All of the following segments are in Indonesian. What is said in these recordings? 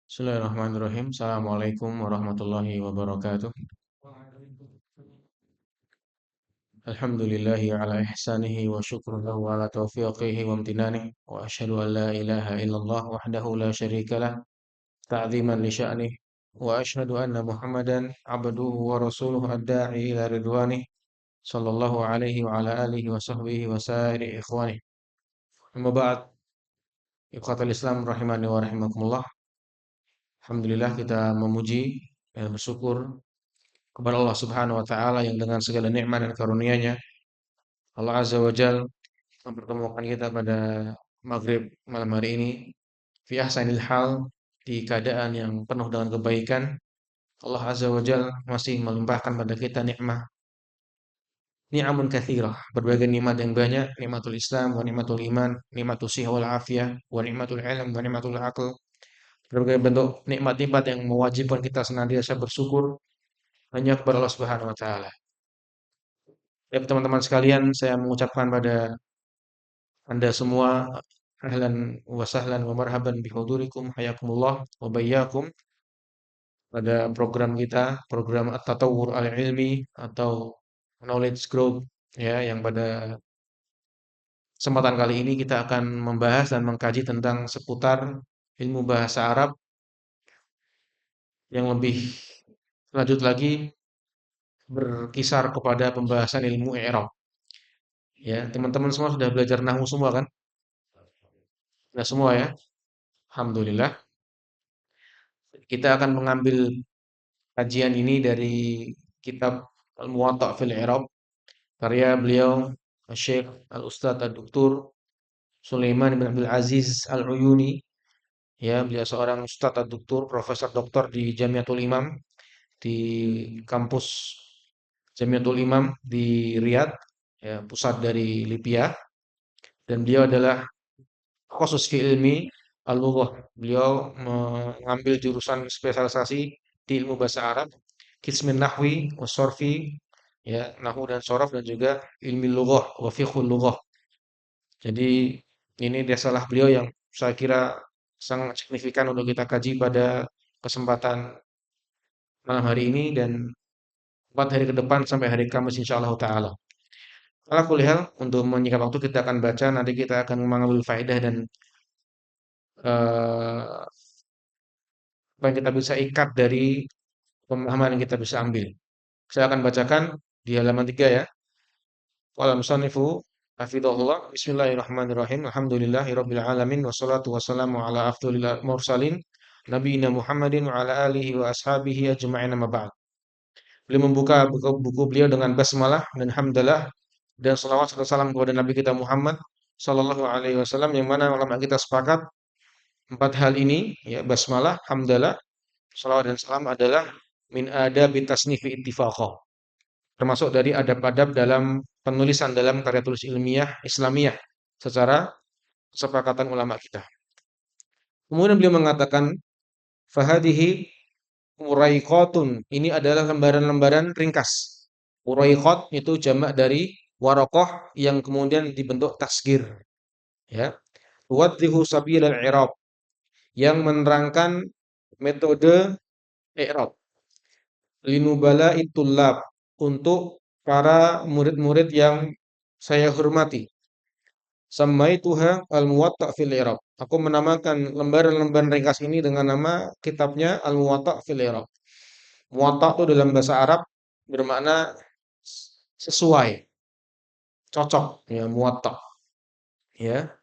Bismillahirrahmanirrahim. Assalamualaikum warahmatullahi wabarakatuh. Alhamdulillahi ala ihsanihi wa syukru lahu ala taufiqihi wa amtinanih. Wa asyhadu an la ilaha illallah wahdahu la syarika lah ta'ziman li sya'nih. Wa asyhadu anna Muhammadan abduhu wa rasuluhu ad-da'i ila ridwanih sallallahu alaihi wa ala alihi wa sahbihi wa sairi ikhwanih. Amma ba'd, ikhwatal Islam rahimani wa rahimakumullah. Alhamdulillah kita memuji dan bersyukur kepada Allah Subhanahu wa taala yang dengan segala nikmat dan karunia-Nya Allah Azza wa Jal mempertemukan kita pada maghrib malam hari ini fi ahsanil hal, di keadaan yang penuh dengan kebaikan. Allah Azza wa Jal masih melimpahkan pada kita nikmat, ni'amun katsirah, berbagai nikmat yang banyak, nikmatul Islam wa nikmatul iman, nikmatul siha wal afiyah wa nikmatul ilm wa nikmatul aql. Berbagai bentuk nikmat-nikmat yang mewajibkan kita senantiasa bersyukur hanya kepada Allah Subhanahu wa taala. Ya, teman-teman sekalian, saya mengucapkan pada Anda semua ahlan wa sahlan wa marhaban bihudurikum hayakumullah wa bayyakum pada program kita, program At-Tatawwur Al-Ilmi atau Knowledge Growth, ya, yang pada kesempatan kali ini kita akan membahas dan mengkaji tentang seputar ilmu bahasa Arab yang lebih lanjut lagi berkisar kepada pembahasan ilmu i'rab. Ya, teman-teman semua sudah belajar nahwu semua kan? Sudah semua ya? Alhamdulillah. Kita akan mengambil kajian ini dari kitab Al-Muwatta' fil I'rab, karya beliau Syekh Al-Ustadz Ad-Doktur Sulaiman bin Abdul Aziz Al-Uyuni. Ya, beliau seorang Ustadz Ad-Doktur, Profesor Doktor di Jamiatul Imam, di kampus Jamiatul Imam di Riyadh, ya, pusat dari Libya. Dan beliau adalah khusus fi ilmi al-lughah. Beliau mengambil jurusan spesialisasi di ilmu bahasa Arab, qismin nahwi wasorfi, ya, nahwu dan sorof, dan juga ilmi lughah wa fiqhul lughah. Jadi ini risalah beliau yang saya kira sangat signifikan untuk kita kaji pada kesempatan malam hari ini dan 4 hari ke depan sampai hari Kamis insyaallah taala. Ala kulli hal, untuk menyingkat waktu kita akan baca, nanti kita akan mengambil faedah dan eh, apa yang kita bisa ikat dari pemahaman yang kita bisa ambil. Saya akan bacakan di halaman 3 ya. Qala musannifu hafizahullah. Bismillahirrahmanirrahim. Alhamdulillahirabbil alamin wassalatu wassalamu ala afdhalil mursalin nabiyina Muhammadin wa ala alihi wa ashabihi ajma'in, amma ba'd. Beliau membuka buku beliau dengan basmalah dan hamdalah dan salawat serta salam kepada Nabi kita Muhammad sallallahu alaihi wasallam, yang mana ulama kita sepakat empat hal ini, ya, basmalah, hamdalah, salawat dan salam adalah min adabi tasnifi ittifaqah, termasuk dari adab-adab dalam penulisan dalam karya tulis ilmiah Islamiyah secara kesepakatan ulama kita. Kemudian beliau mengatakan fahadihi uraiqatun, ini adalah lembaran-lembaran ringkas. Uraiqat itu jamak dari warokoh yang kemudian dibentuk tasgir, ya. Tuwaddihu sabilal i'rab, yang menerangkan metode i'rab. Linubala itullab, untuk para murid-murid yang saya hormati. Samaituha al-Muwatta' fil I'rab. Aku menamakan lembaran-lembaran ringkas ini dengan nama kitabnya Al-Muwatta' fil I'rab. Muwatta' itu dalam bahasa Arab bermakna sesuai, cocok, ya, Muwatta'. Ya,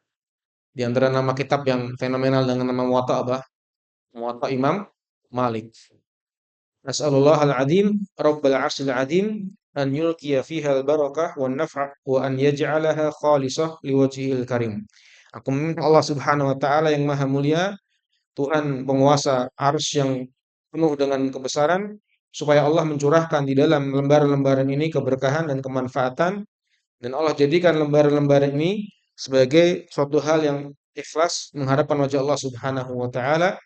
di antara nama kitab yang fenomenal dengan nama Muwatta' apa? Muwatta' Imam Malik. Nas'alullah al-azim, Rabbal arsyil azim, an yulqiya fiha al-barakah wan naf'a wa an yaj'alaha khalisah liwajhihil karim. Aku meminta Allah Subhanahu wa taala yang maha mulia, Tuhan penguasa arsy yang penuh dengan kebesaran, supaya Allah mencurahkan di dalam lembaran-lembaran ini keberkahan dan kemanfaatan, dan Allah jadikan lembaran-lembaran ini sebagai suatu hal yang ikhlas mengharapkan wajah Allah Subhanahu wa taala.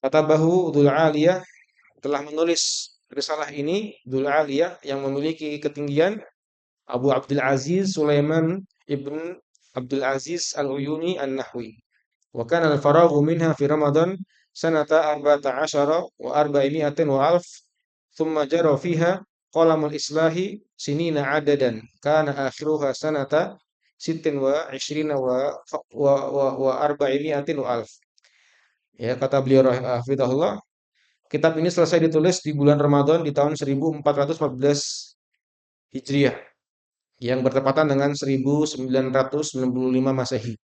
Katabahu Dzul Aliyah, telah menulis risalah ini Dzul Aliyah yang memiliki ketinggian, Abu Abdul Aziz Sulaiman ibn Abdul Aziz Al-Uyuni An-Nahwi. Wa kana al-faraghu minha fi Ramadan sanata arba'ata asyara wa arba'imi'atin wa alf thumma jara fiha qalamul islahi sinina adadan kana akhiruha sanata sittin wa ishrina wa arba'imi'atin wa alf. Ya, kata beliau hafizahullah, kitab ini selesai ditulis di bulan Ramadan di tahun 1414 Hijriah yang bertepatan dengan 1995 Masehi.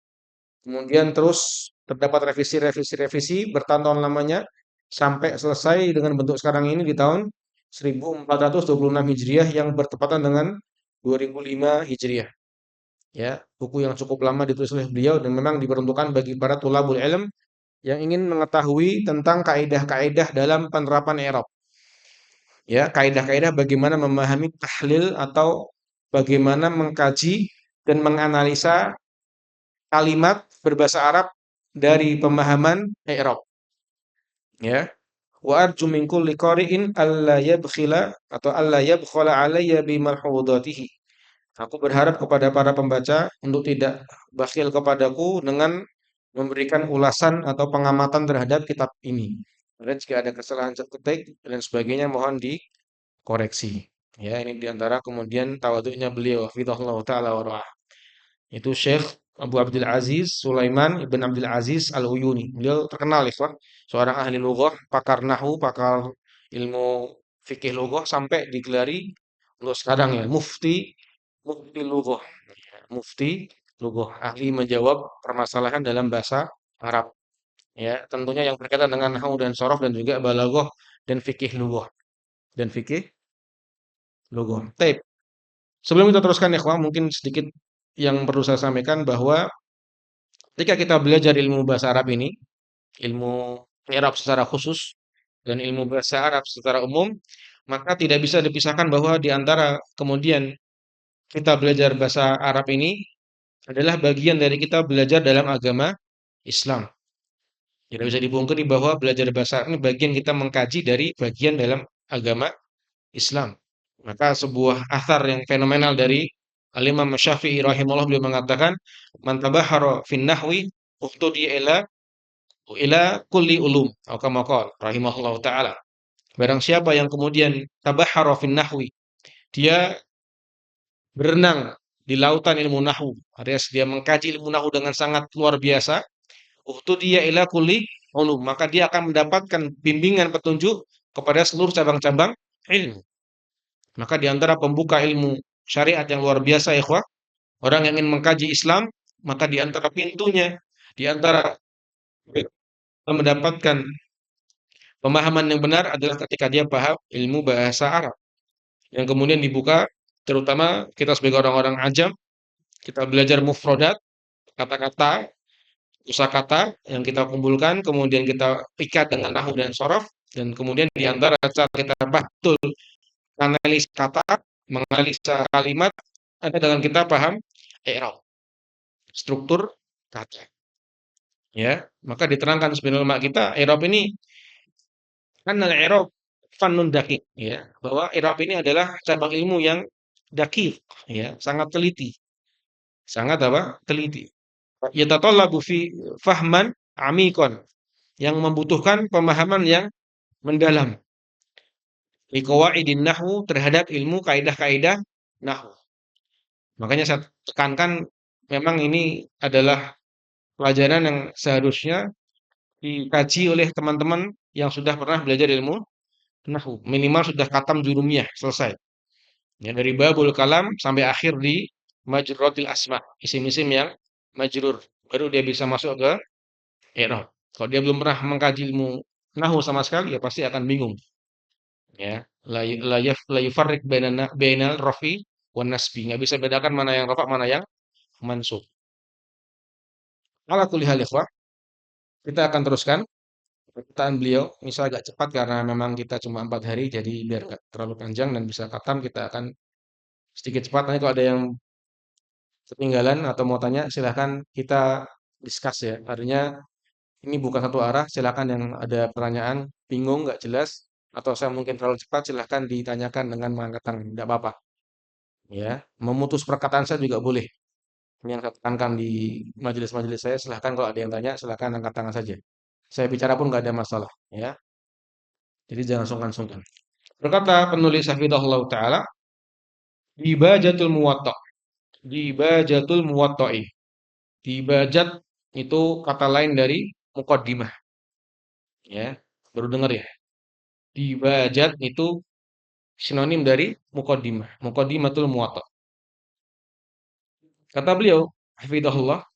Kemudian terus terdapat revisi bertahun-tahun lamanya sampai selesai dengan bentuk sekarang ini di tahun 1426 Hijriah yang bertepatan dengan 2005 Hijriah. Ya, buku yang cukup lama ditulis oleh beliau dan memang diperuntukkan bagi para tulabul ilm yang ingin mengetahui tentang kaidah-kaidah dalam penerapan i'rab. Ya, kaidah-kaidah bagaimana memahami tahlil atau bagaimana mengkaji dan menganalisa kalimat berbahasa Arab dari pemahaman i'rab. Ya. Wa arju min kulli qari'in alla yabkhila atau alla yabkhala alayya bi malhudatihi. Aku berharap kepada para pembaca untuk tidak bakhil kepadaku dengan memberikan ulasan atau pengamatan terhadap kitab ini. Dan jika ada kesalahan ketik dan sebagainya mohon dikoreksi. Ya, ini diantara kemudian tawaduknya beliau, hafizahullah taala wa ra'ah. Itu Syekh Abu Abdul Aziz Sulaiman Ibn Abdul Aziz Al-Uyuni. Beliau terkenal ikhwan, seorang ahli lughah, pakar nahwu, pakar ilmu fikih lughah sampai digelari untuk sekarang ya mufti lughah. Ya, mufti lughah, ahli menjawab permasalahan dalam bahasa Arab. Ya, tentunya yang berkaitan dengan nahwu dan sorof dan juga balaghah dan fikih lughah dan fikih lughah. Taib. Sebelum kita teruskan ya, mungkin sedikit yang perlu saya sampaikan bahwa ketika kita belajar ilmu bahasa Arab ini, ilmu i'rab secara khusus dan ilmu bahasa Arab secara umum, maka tidak bisa dipisahkan bahwa di antara kemudian kita belajar bahasa Arab ini adalah bagian dari kita belajar dalam agama Islam. Tidak bisa dipungkiri bahwa belajar bahasa Arab ini bagian kita mengkaji dari bagian dalam agama Islam. Maka sebuah athar yang fenomenal dari Al-Imam Syafi'i rahimahullah beliau mengatakan, "Man tabahhara fin nahwi uhtudi ila kulli ulum." Atau kama qala rahimahullahu taala. Barang siapa yang kemudian tabahhara fin nahwi, dia berenang di lautan ilmu nahwu, alias dia mengkaji ilmu nahwu dengan sangat luar biasa, dia ila kulli ulum, maka dia akan mendapatkan bimbingan petunjuk kepada seluruh cabang-cabang ilmu. Maka di antara pembuka ilmu syariat yang luar biasa ikhwah, orang yang ingin mengkaji Islam, maka di antara pintunya, di antara mendapatkan pemahaman yang benar adalah ketika dia paham ilmu bahasa Arab. Yang kemudian dibuka, terutama kita sebagai orang-orang ajam, kita belajar mufrodat, kata-kata, kosakata yang kita kumpulkan, kemudian kita ikat dengan nahwu dan sorof, dan kemudian di antara cara kita betul analisa kata, menganalisa kalimat, ada dengan kita paham i'rab, struktur kata. Ya, maka diterangkan sebenarnya ulama kita, i'rab ini kan al-i'rab fannun daqiq ya, bahwa i'rab ini adalah cabang ilmu yang daqiq ya, sangat teliti. Sangat apa? Teliti. Yatatallabu fi fahman amikon yang membutuhkan pemahaman yang mendalam. Liqawaidin nahwu terhadap ilmu kaidah-kaidah nahwu. Makanya saya tekankan memang ini adalah pelajaran yang seharusnya dikaji oleh teman-teman yang sudah pernah belajar ilmu nahwu. Minimal sudah khatam jurumiyah selesai. Ya, dari babul kalam sampai akhir di majruratil asma, isim-isim yang majrur. Baru dia bisa masuk ke i'rab. Kalau dia belum pernah mengkaji ilmu nahwu sama sekali ya pasti akan bingung. Ya, la yufarriq bainal rafi wan nasbi. Enggak bisa bedakan mana yang rafa, mana yang mansub. Ala kulli hal ikhwah, kita akan teruskan perkataan beliau. Misal agak cepat karena memang kita cuma 4 hari jadi biar enggak terlalu panjang dan bisa khatam kita akan sedikit cepat. Nanti kalau ada yang ketinggalan atau mau tanya silahkan kita discuss ya. Artinya ini bukan satu arah, silahkan yang ada pertanyaan, bingung, nggak jelas, atau saya mungkin terlalu cepat, silahkan ditanyakan dengan mengangkat tangan, nggak apa-apa. Ya, memutus perkataan saya juga boleh. Ini yang saya tekankan di majelis-majelis saya, silahkan kalau ada yang tanya, silahkan angkat tangan saja. Saya bicara pun nggak ada masalah, ya. Jadi jangan sungkan-sungkan. Berkata penulis hafizahullah taala, dibajatul muwatta. Dibajatul muwatta'i. Dibajat itu kata lain dari muqaddimah, ya. Baru dengar ya. Dibajat itu sinonim dari muqaddimah. Muqaddimatul muwatta. Kata beliau, hafizahullah,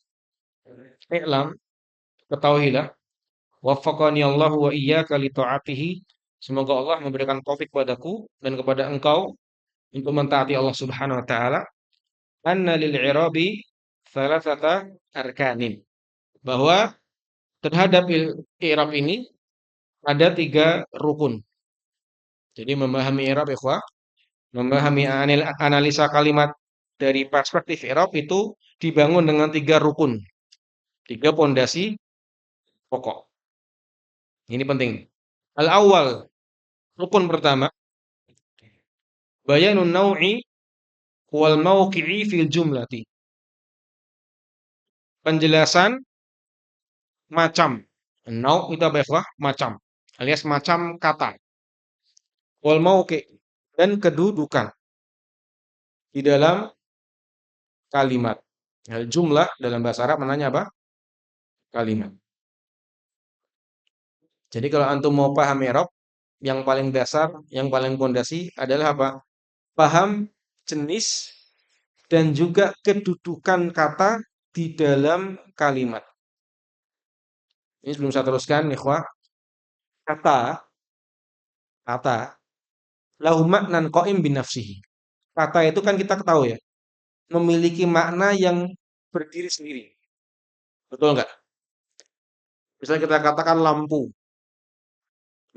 "I'lam, ketahuilah, waffaqani Allah wa iyyaka li ta'atihi." Semoga Allah memberikan taufik padaku dan kepada engkau untuk mentaati Allah Subhanahu wa taala. Anna lil i'rabi thalathata arkanin. Bahwa terhadap i'rab ini ada tiga rukun. Jadi memahami i'rab ikhwah, memahami analisa kalimat dari perspektif i'rab itu dibangun dengan tiga rukun, tiga pondasi pokok. Ini penting. Al-awwal, rukun pertama, bayanun naw'i wal mauqi'i fil jumlati. Penjelasan macam. Nau' itu apa ya? Macam. Alias macam kata. Wal mauqi' dan kedudukan di dalam kalimat. Jumlah dalam bahasa Arab namanya apa? Kalimat. Jadi kalau antum mau paham i'rab, yang paling dasar, yang paling pondasi adalah apa? Paham jenis dan juga kedudukan kata di dalam kalimat. Ini sebelum saya teruskan, ikhwah, kata lahu maknan qaim bin nafsihi. Kata itu kan kita ketahui ya, memiliki makna yang berdiri sendiri. Betul nggak? Misalnya kita katakan lampu,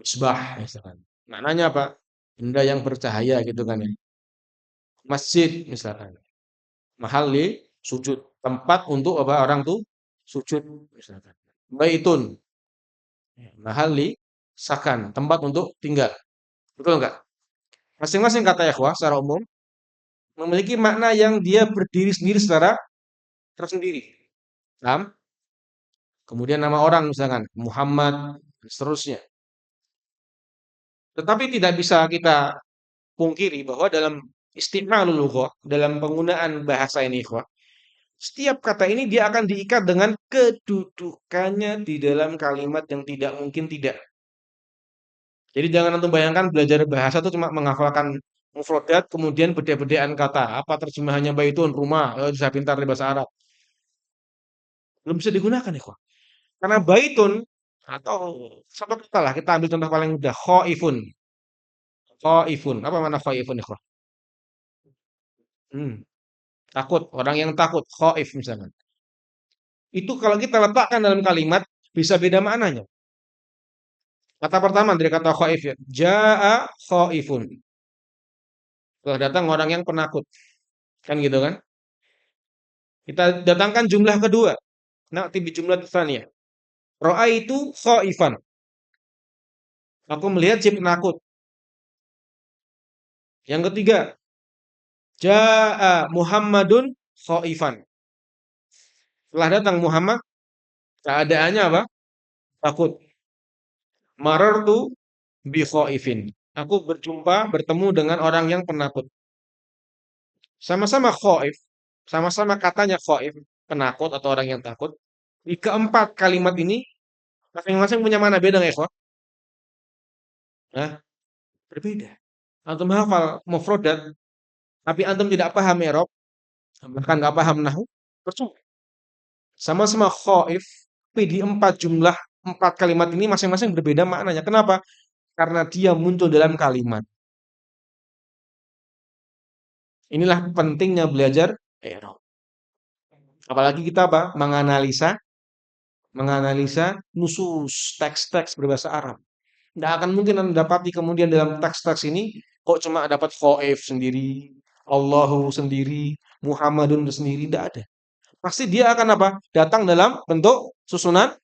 misbah misalkan. Maknanya apa? Benda yang bercahaya gitu kan ya. Masjid misalkan. Mahalli sujud, tempat untuk apa orang tuh sujud misalkan. Baitun, mahalli sakan, tempat untuk tinggal. Betul enggak? Masing-masing kata ikhwah secara umum memiliki makna yang dia berdiri sendiri secara tersendiri. Paham? Kemudian nama orang misalkan Muhammad dan seterusnya. Tetapi tidak bisa kita pungkiri bahwa dalam istimalul lughah, dalam penggunaan bahasa ini ikhwah, setiap kata ini dia akan diikat dengan kedudukannya di dalam kalimat yang tidak mungkin tidak. Jadi jangan antum bayangkan belajar bahasa itu cuma menghafalkan mufradat kemudian beda-bedaan kata. Apa terjemahannya baitun rumah, bisa pintar di bahasa Arab. Belum bisa digunakan ya, kok. Karena baitun atau satu kata lah kita ambil contoh paling mudah khaifun. Khaifun. Apa makna khaifun ya, kok? Takut, orang yang takut, khaif misalnya. Itu kalau kita letakkan dalam kalimat bisa beda maknanya. Kata pertama dari kata khaif ya, jaa khaifun. Telah datang orang yang penakut. Kan gitu kan? Kita datangkan jumlah kedua. Nah, tibi jumlah tsaniyah. Ra'aitu khaifan. Aku melihat si penakut. Yang ketiga, jaa Muhammadun khaifan. Telah datang Muhammad, keadaannya apa? Takut. Marartu bi khaifin. Aku bertemu dengan orang yang penakut. Sama-sama khaif, sama-sama katanya khaif, penakut atau orang yang takut. Di keempat kalimat ini masing-masing punya mana beda nggak, ikhwah? Nah, berbeda. Antum hafal mufradat, tapi antum tidak paham i'rab, bahkan nggak paham nahwu, percuma. Sama-sama khaif, tapi di empat kalimat ini masing-masing berbeda maknanya. Kenapa? Karena dia muncul dalam kalimat. Inilah pentingnya belajar i'rab. Apalagi kita apa? Menganalisa nusus, teks-teks berbahasa Arab. Tidak akan mungkin Anda dapati kemudian dalam teks-teks ini kok cuma dapat khaif sendiri, Allahu sendiri, Muhammadun sendiri, tidak ada. Pasti dia akan apa? Datang dalam bentuk susunan.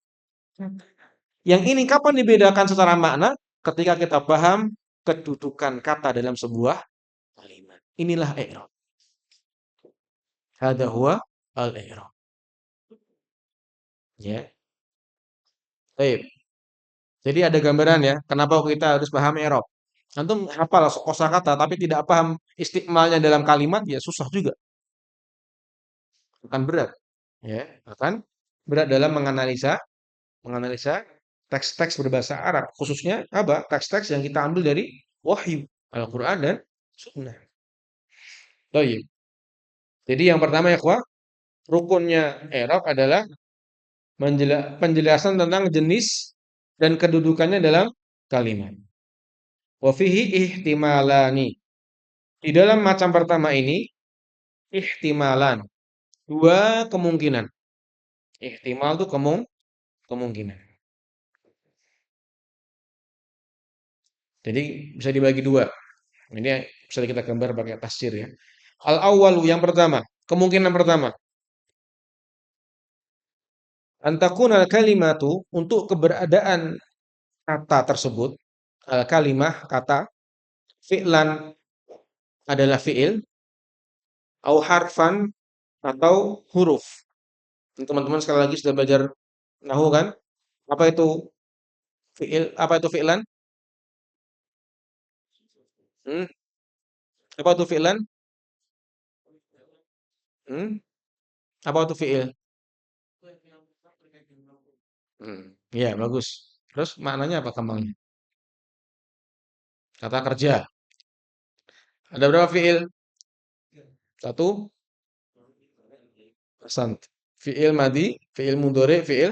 Yang ini kapan dibedakan secara makna? Ketika kita paham kedudukan kata dalam sebuah kalimat. Inilah i'rab. Hada huwa al-i'rab. Ya. Baik. Jadi ada gambaran ya, kenapa kita harus paham i'rab. Antum hafal kosakata tapi tidak paham istiqmalnya dalam kalimat ya susah juga, akan berat. Ya, akan berat dalam menganalisa menganalisa teks-teks berbahasa Arab, khususnya apa? Teks-teks yang kita ambil dari wahyu, Al-Qur'an dan Sunnah. Baik. Jadi yang pertama ya, rukunnya i'rab adalah penjelasan tentang jenis dan kedudukannya dalam kalimat. Wa fihi ihtimalani. Di dalam macam pertama ini ihtimalan, dua kemungkinan. Ihtimal itu kemungkinan. Jadi bisa dibagi dua. Ini bisa kita gambar pakai tasjir ya. Al-awwalu yang pertama, kemungkinan pertama, antakuna kalimatu untuk keberadaan kata tersebut, kalimah kata fi'lan adalah fi'il, au harfan atau huruf. Teman-teman sekali lagi sudah belajar nahu kan? Apa itu fi'il? Apa itu fi'lan? Hmm? Apa itu fi'lan? Hmm? Apa itu fi'il? Ya, bagus. Terus maknanya apa kembangnya? Kata kerja. Ada berapa fi'il? Satu, sant. Fi'il madi, fi'il mudhari, fi'il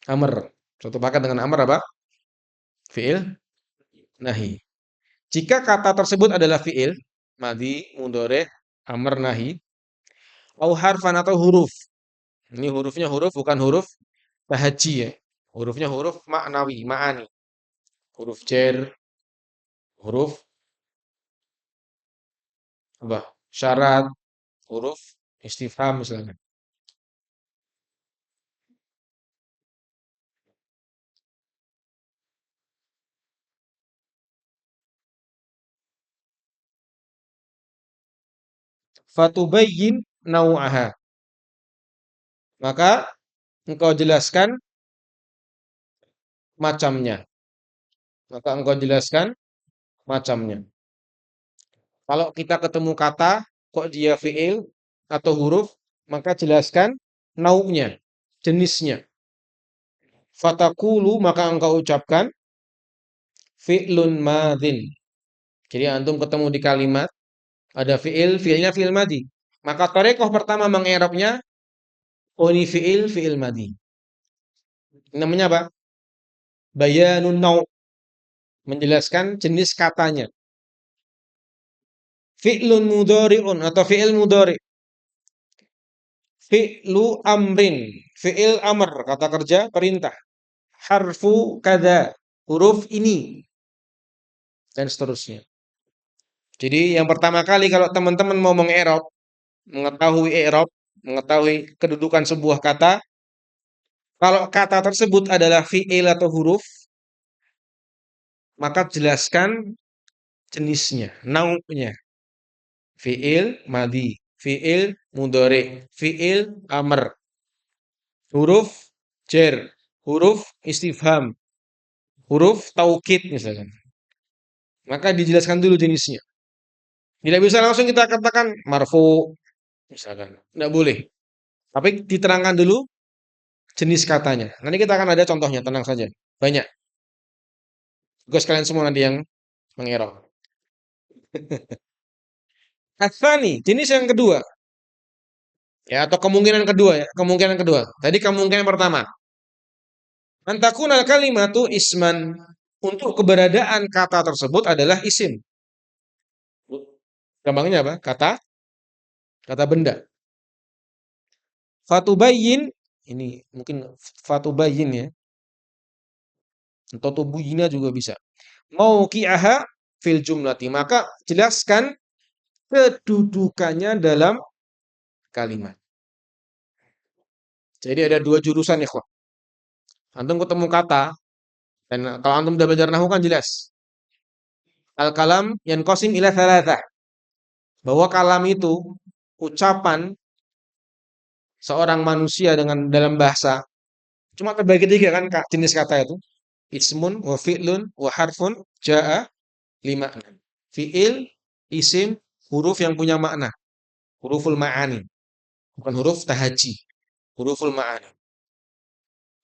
amr. Satu paket dengan amr apa? Fi'il nahi. Jika kata tersebut adalah fi'il, madi, mudhari, amr, nahi, au harfan atau huruf. Ini hurufnya huruf bukan huruf tahaji ya. Hurufnya huruf maknawi, ma'ani. Huruf jar, huruf apa? Syarat, huruf istifham misalnya. Fatubayyin nau'aha. Maka engkau jelaskan macamnya. Maka engkau jelaskan macamnya. Kalau kita ketemu kata kok dia fi'il atau huruf, maka jelaskan nau'nya, jenisnya. Fatakulu maka engkau ucapkan fi'lun madin. Jadi antum ketemu di kalimat ada fi'il, fi'ilnya fi'il madi. Maka tarekoh pertama mengerapnya, oh ini fi'il, fi'il madi. Namanya apa? Bayanun nau', menjelaskan jenis katanya. Fi'lun mudhari'un atau fi'il mudhari'. Fi'lu amrin, fi'il amr, kata kerja, perintah. Harfu kada, huruf ini, dan seterusnya. Jadi yang pertama kali kalau teman-teman mau mengerop, mengetahui i'rab, mengetahui kedudukan sebuah kata, kalau kata tersebut adalah fi'il atau huruf, maka jelaskan jenisnya, nau'nya. Fi'il madi, fi'il mudhari, fi'il amr, huruf jar, huruf istifham, huruf taukid misalkan. Maka dijelaskan dulu jenisnya. Tidak bisa langsung kita katakan marfu misalkan. Tidak boleh. Tapi diterangkan dulu jenis katanya. Nanti kita akan ada contohnya, tenang saja. Banyak. Tugas kalian semua nanti yang mengerok. Atsani, jenis yang kedua. Ya, atau kemungkinan kedua ya. Kemungkinan kedua. Tadi kemungkinan pertama. Antakunal kalimatu isman. Untuk keberadaan kata tersebut adalah isim. Gampangnya apa? Kata benda. Fatubayyin. Ini mungkin fatubayyin ya. Atau tubuyina juga bisa. Mauqi'aha fil jumlati. Maka jelaskan kedudukannya dalam kalimat. Jadi ada dua jurusan ya, ikhwah. Antum ketemu kata, dan kalau antum udah belajar nahwu kan jelas. Al-kalam yanqasim ila thalathah. Bahwa kalam itu ucapan seorang manusia dengan dalam bahasa cuma terbagi tiga kan jenis kata itu. Ismun wa fi'lun wa harfun ja'a lima. Fi'il, isim, huruf yang punya makna. Huruful ma'ani. Bukan huruf tahaji. Huruful ma'ani.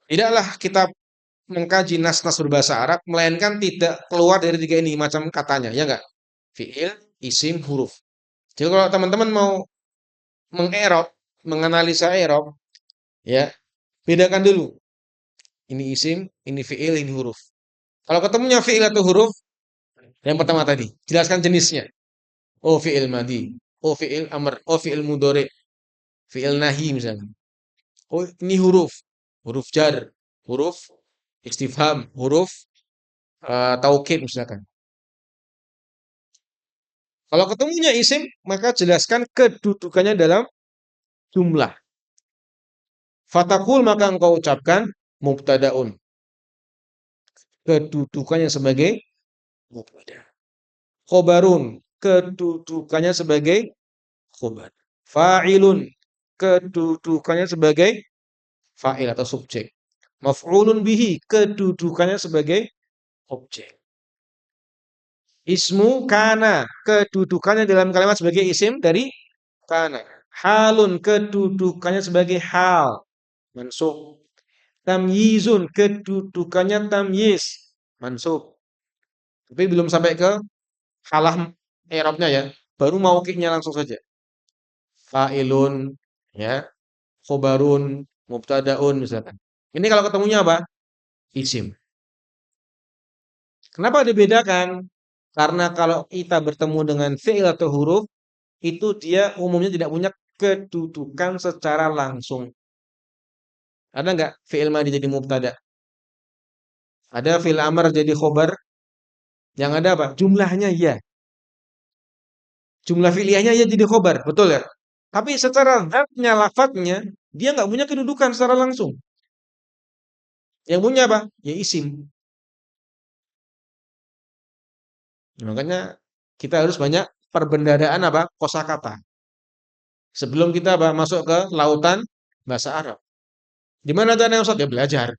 Tidaklah kita mengkaji nas-nas berbahasa Arab, melainkan tidak keluar dari tiga ini macam katanya, ya enggak? Fi'il, isim, huruf. Jadi kalau teman-teman mau mengerop, menganalisa erop, ya, bedakan dulu. Ini isim, ini fi'il, ini huruf. Kalau ketemunya fi'il atau huruf, yang pertama tadi, jelaskan jenisnya. Oh, fi'il madi. Oh, fi'il amr. Oh, fi'il mudhari. Fi'il nahi misalnya. Oh, ini huruf. Huruf jar, huruf istifham, huruf taukid misalkan. Kalau ketemunya isim, maka jelaskan kedudukannya dalam jumlah. Fatakul maka engkau ucapkan mubtadaun. Kedudukannya sebagai mubtada. Khobarun. Kedudukannya sebagai khobar. Fa'ilun. Kedudukannya sebagai fa'il atau subjek. Maf'ulun bihi. Kedudukannya sebagai objek. Ismu kana. Kedudukannya dalam kalimat sebagai isim dari kana. Halun. Kedudukannya sebagai hal. Mansub. Tamyizun. Kedudukannya tamyiz. Mansub. Tapi belum sampai ke halah i'rabnya ya. Baru mauqifnya langsung saja. Fa'ilun, ya, khobarun, mubtadaun misalkan. Ini kalau ketemunya apa? Isim. Kenapa dibedakan? Karena kalau kita bertemu dengan fi'il atau huruf, itu dia umumnya tidak punya kedudukan secara langsung. Ada nggak fi'il madi jadi mubtada? Ada fi'il amr jadi khobar? Yang ada apa? Jumlahnya ya. Jumlah fi'liyahnya ya jadi khobar, betul ya? Tapi secara zatnya, lafadznya, dia nggak punya kedudukan secara langsung. Yang punya apa? Ya isim. Makanya kita harus banyak perbendaharaan apa? Kosakata. Sebelum kita apa? Masuk ke lautan bahasa Arab. Di mana caranya Ustaz? Ya belajar.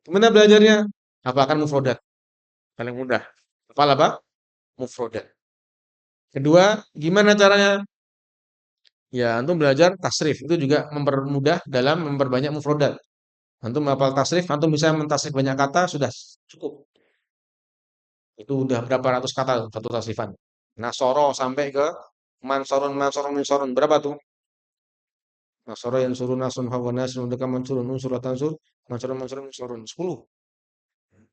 Gimana belajarnya? Hafalkan mufrodat. Paling mudah. Hafal apa? Mufrodat. Kedua, gimana caranya? Ya, antum belajar tasrif. Itu juga mempermudah dalam memperbanyak mufrodat. Antum hafal tasrif, antum bisa mentasrif banyak kata, sudah cukup. Itu udah berapa ratus kata satu tasrifan. Nasoro sampai ke mansorun, mansorun, mansorun. Berapa tuh? Nasoro yang suruh nasun hawa nasun deka mansurun unsur tansur mansurun mansurun mansurun 10.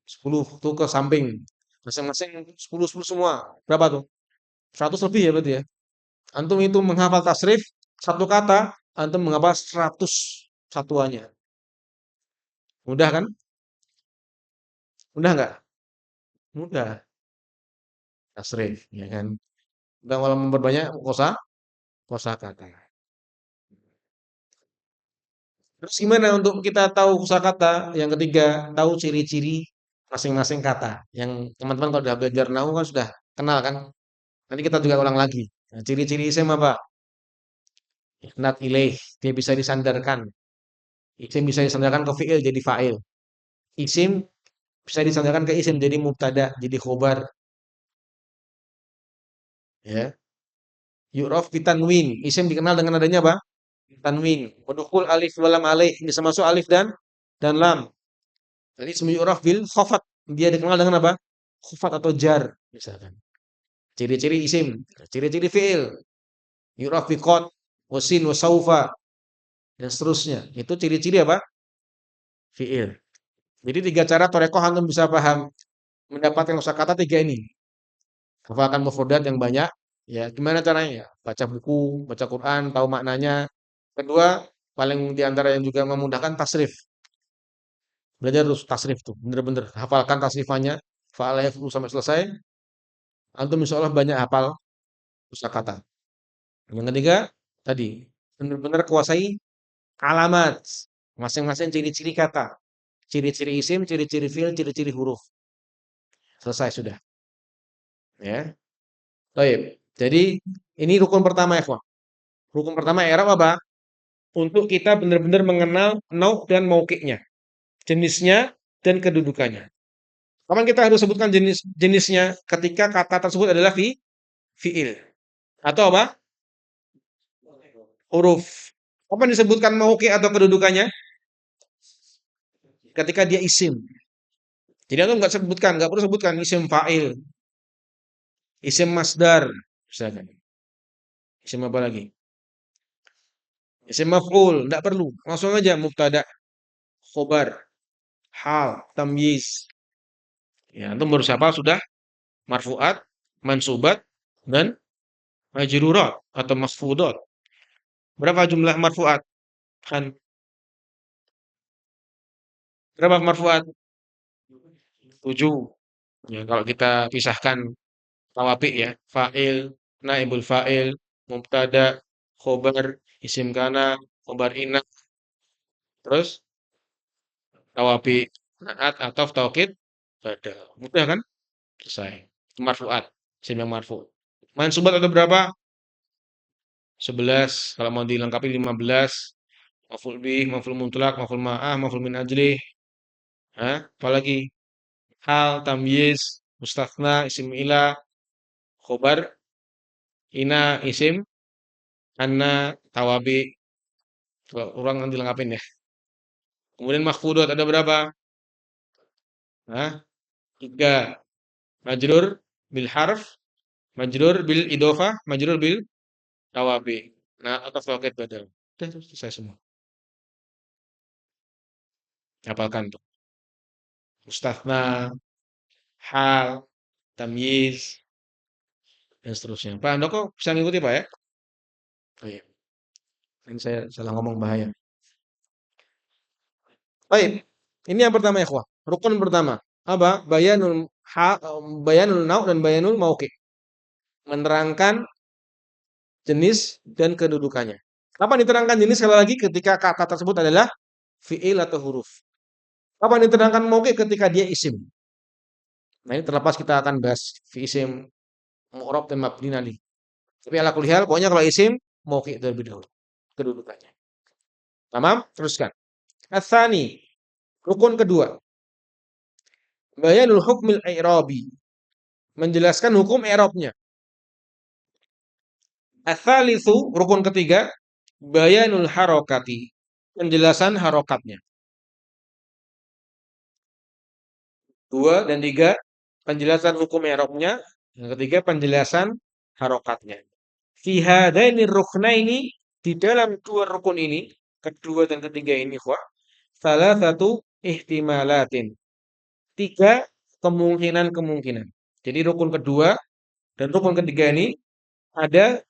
10 tuh ke samping. Masing-masing 10 10 semua. Berapa tuh? 100 lebih ya berarti ya. Antum itu menghafal tasrif satu kata, antum menghafal 100 satuannya. Mudah kan? Mudah nggak? Mudah. Tasrif, ya kan? Dan kalau memperbanyak kosakata. Terus gimana untuk kita tahu kosakata? Yang ketiga, tahu ciri-ciri masing-masing kata. Yang teman-teman kalau sudah belajar nahu kan sudah kenal kan? Nanti kita juga ulang lagi. Nah, ciri-ciri isim apa? Isnad ilaih, dia bisa disandarkan. Isim bisa disandarkan ke fi'il jadi fa'il. Isim bisa disandarkan ke isim jadi mubtada, jadi khobar. Ya. Yu'raf bitanwin. Isim dikenal dengan adanya apa? Tanwin. Wadukul alif walam alaih. Bisa masuk alif dan lam. Jadi ismu yu'raf bil khafat. Dia dikenal dengan apa? Khafat atau jar misalkan. Ciri-ciri isim, ciri-ciri fi'il. Yu'raf bi qad, wasin, wasaufa dan seterusnya. Itu ciri-ciri apa? Fi'il. Jadi tiga cara torekoh antum bisa paham mendapatkan kosakata tiga ini. Hafalkan mufradat yang banyak. Ya, gimana caranya? Ya, baca buku, baca Quran, tahu maknanya. Kedua, paling diantara yang juga memudahkan tasrif. Belajar terus tasrif tuh, bener-bener hafalkan tasrifannya, fa'ala yaf'ulu sampai selesai. Antum insya Allah banyak hafal kosakata. Yang ketiga, tadi benar-benar kuasai alamat, masing-masing ciri-ciri kata, ciri-ciri isim, ciri-ciri fi'il, ciri-ciri huruf. Selesai sudah. Ya. Baik. Jadi ini rukun pertama ya, kawan. Rukun pertama i'rab apa? Untuk kita benar-benar mengenal nauk dan mauqi'nya. Jenisnya dan kedudukannya. Kapan kita harus sebutkan jenisnya? Ketika kata tersebut adalah fiil atau apa? Huruf. Kapan disebutkan mauqi atau kedudukannya? Ketika dia isim. Jadi aku nggak perlu sebutkan isim fa'il, isim masdar, misalkan. Isim apa lagi? Isim maf'ul, nggak perlu. Langsung aja mubtada, khobar, hal, tamyiz. Ya, itu baru siapa sudah marfu'at, mansubat, dan majrurat atau masfudat. Berapa jumlah marfu'at? Kan berapa marfu'at? 7. Ya, kalau kita pisahkan tawabi ya, fa'il, naibul fa'il, mubtada, khobar, isim kana, khobar inna, terus tawabi, naat, ataf, taukid, badal. Mudah kan? Selesai. Marfu'at, isim yang marfu. Mansubat ada berapa? 11. Kalau mau dilengkapi 15. Maf'ul bih, maf'ul mutlak, maf'ul ma'ah, maf'ul min ajlih. Hah? Apalagi? Hal, tamyiz, mustatsna, isim ila, khobar, ina, isim, anna, tawabi. Kalau kurang nanti lengkapin ya. Kemudian mahfudot ada berapa? Hah? 3. Majrur bil harf, majrur bil idofah, majrur bil tawabi. Nah, atau faket badal. Udah itu selesai semua. Hafalkan tuh. Mustatsna, hal, tamyiz, dan seterusnya. Pak Handoko bisa ngikuti Pak ya? Oh iya. Ini saya salah ngomong bahaya. Baik. Ini yang pertama ya, ikhwah. Rukun pertama. Apa? Bayanul nau' dan bayanul mauqi. Menerangkan jenis dan kedudukannya. Kapan diterangkan jenis sekali lagi ketika kata tersebut adalah fiil atau huruf. Kapan diterangkan mauqi ketika dia isim. Nah, ini terlepas kita akan bahas fi isim, mu'rab dan mabni nanti. Tapi ala kulli hal, pokoknya kalau isim mauqi terlebih dahulu kedudukannya. Tamam? Teruskan. Ats-tsani, rukun kedua. Bayanul hukmil i'rabi. Menjelaskan hukum i'rabnya. Ats-tsalitsu, rukun ketiga, bayanul harokati. Penjelasan harokatnya. 2 dan 3, penjelasan hukum i'rabnya. Yang ketiga, penjelasan harokatnya. Fi hadaini ruknaini, di dalam dua rukun ini, kedua dan ketiga ini, salah satu ihtimalatin. 3 kemungkinan-kemungkinan. Jadi rukun kedua dan rukun ketiga ini ada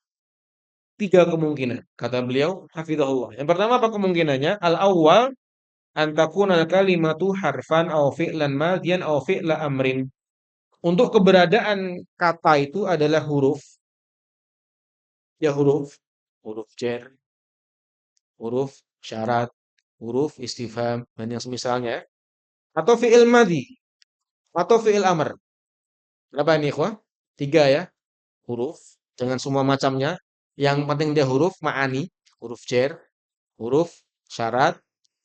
3 kemungkinan. Kata beliau, hafizahullah. Yang pertama apa kemungkinannya? Al-awwal an takuna al-kalimatu harfan aw fi'lan madiyan aw fi'la amrin. Untuk keberadaan kata itu adalah huruf, ya huruf jar, huruf syarat, huruf istifham dan yang semisalnya, atau fi'il madhi atau fi'il amr. Berapa ini, ikhwah? 3 ya. Huruf dengan semua macamnya. Yang penting dia huruf ma'ani, huruf jar, huruf syarat,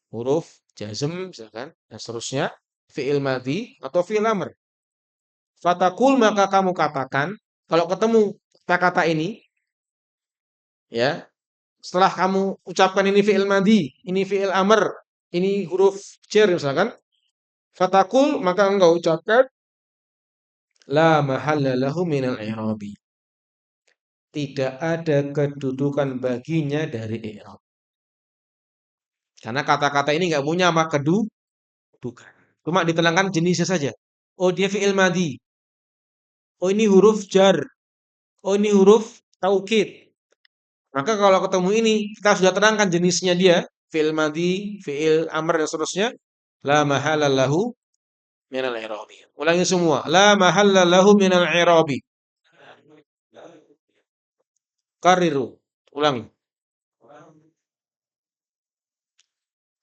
huruf jazm misalkan dan seterusnya, fi'il madhi atau fi'il amr. Fatakul, maka kamu katakan kalau ketemu kata-kata ini ya, setelah kamu ucapkan ini fi'il madhi, ini fi'il amr, ini huruf jar misalkan, fatakul, maka engkau ucapkan la mahalla lahu minal i'rabi. Tidak ada kedudukan baginya dari i'rab. Karena kata-kata ini nggak punya apa kedudukan. Cuma diterangkan jenisnya saja. Oh, dia fi'il madhi. Oh, ini huruf jar. Oh, ini huruf taukid. Maka kalau ketemu ini, kita sudah terangkan jenisnya dia. Fi'il madhi, fi'il amr dan seterusnya. La mahalla lahu minal i'rabi. Ulangi semua. La mahalla lahu minal i'rabi. Kariru. Ulangi.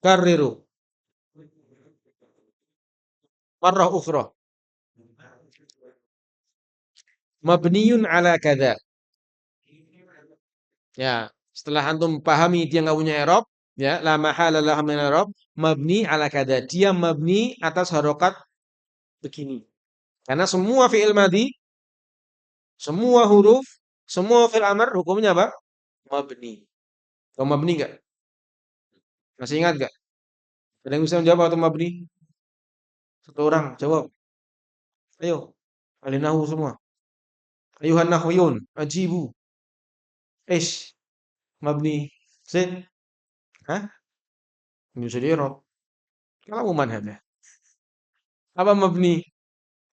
Kariru. Marrah ukhra. Mabniyun ala kada. Ya, setelah antum pahami dia nggak punya i'rab, Ya, la mahala lahu min al-i'rab mabni ala kada. Dia mabni atas harokat begini. Karena semua fi'il madhi, semua huruf, semua fi'il amr hukumnya apa? Mabni. Kamu mabni enggak? Masih ingat enggak? Ada yang bisa menjawab atau mabni? Satu orang jawab. Ayo. Alinahu semua. Ayuhan nahwiyun, ajibu. Ish, mabni. Zid. Hah? Bisa di-i'rab. Kalau manhaj ya. Apa mabni?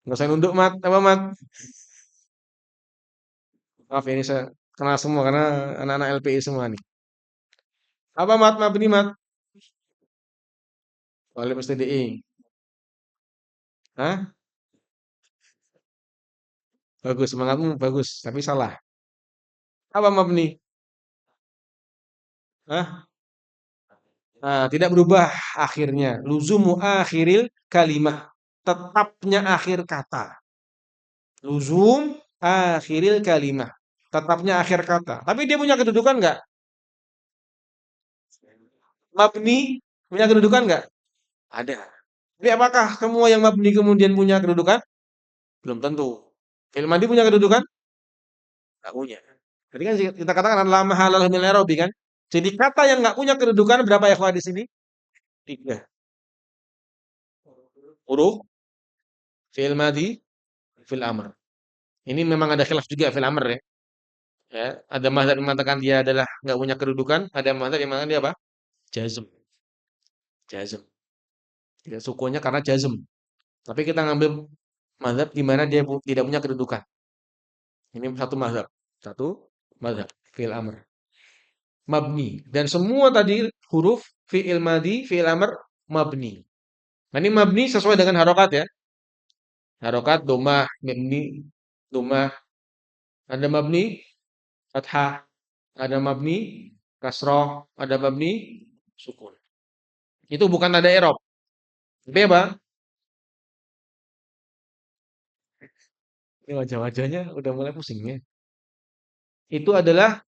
Enggak usah nunduk, Mat. Apa, Mat? Maaf ini saya kenal semua karena anak-anak LPI semua nih. Apa, Mat? Mabni, Mat? Wali mesti DI. Hah? Bagus, semangatmu bagus, tapi salah. Apa mabni? Hah? Nah, tidak berubah akhirnya. Luzumu akhiril kalimah. Tetapnya akhir kata. Luzum akhiril kalimah. Tetapnya akhir kata. Tapi dia punya kedudukan nggak? Mabni punya kedudukan nggak? Ada. Tapi apakah semua yang mabni kemudian punya kedudukan? Belum tentu. Fi'il madi punya kedudukan? Nggak punya. Jadi kan kita katakan adalah mahalal min i'rabi kan? Jadi kata yang nggak punya kedudukan berapa ya di sini? Tiga. Huruf, fi'il madi, fi'il amr. Ini memang ada khilaf juga fi'il amr ya. Ya, ada mazhab yang mengatakan dia adalah nggak punya kedudukan, ada mazhab yang mengatakan dia apa? Jazm. Jazm. Ya, sukunya karena jazm. Tapi kita ngambil mazhab di mana dia tidak punya kedudukan. Ini satu mazhab. Satu mazhab fi'il amr. Mabni. Dan semua tadi huruf fi'il madi, fi'il amr mabni. Nah, ini mabni sesuai dengan harokat ya. Harokat, domah, mabni, domah. Ada mabni, fathah. Ada mabni, kasroh. Ada mabni, sukun. Itu bukan tanda i'rab. Tapi apa? Ini wajah-wajahnya udah mulai pusing ya. Itu adalah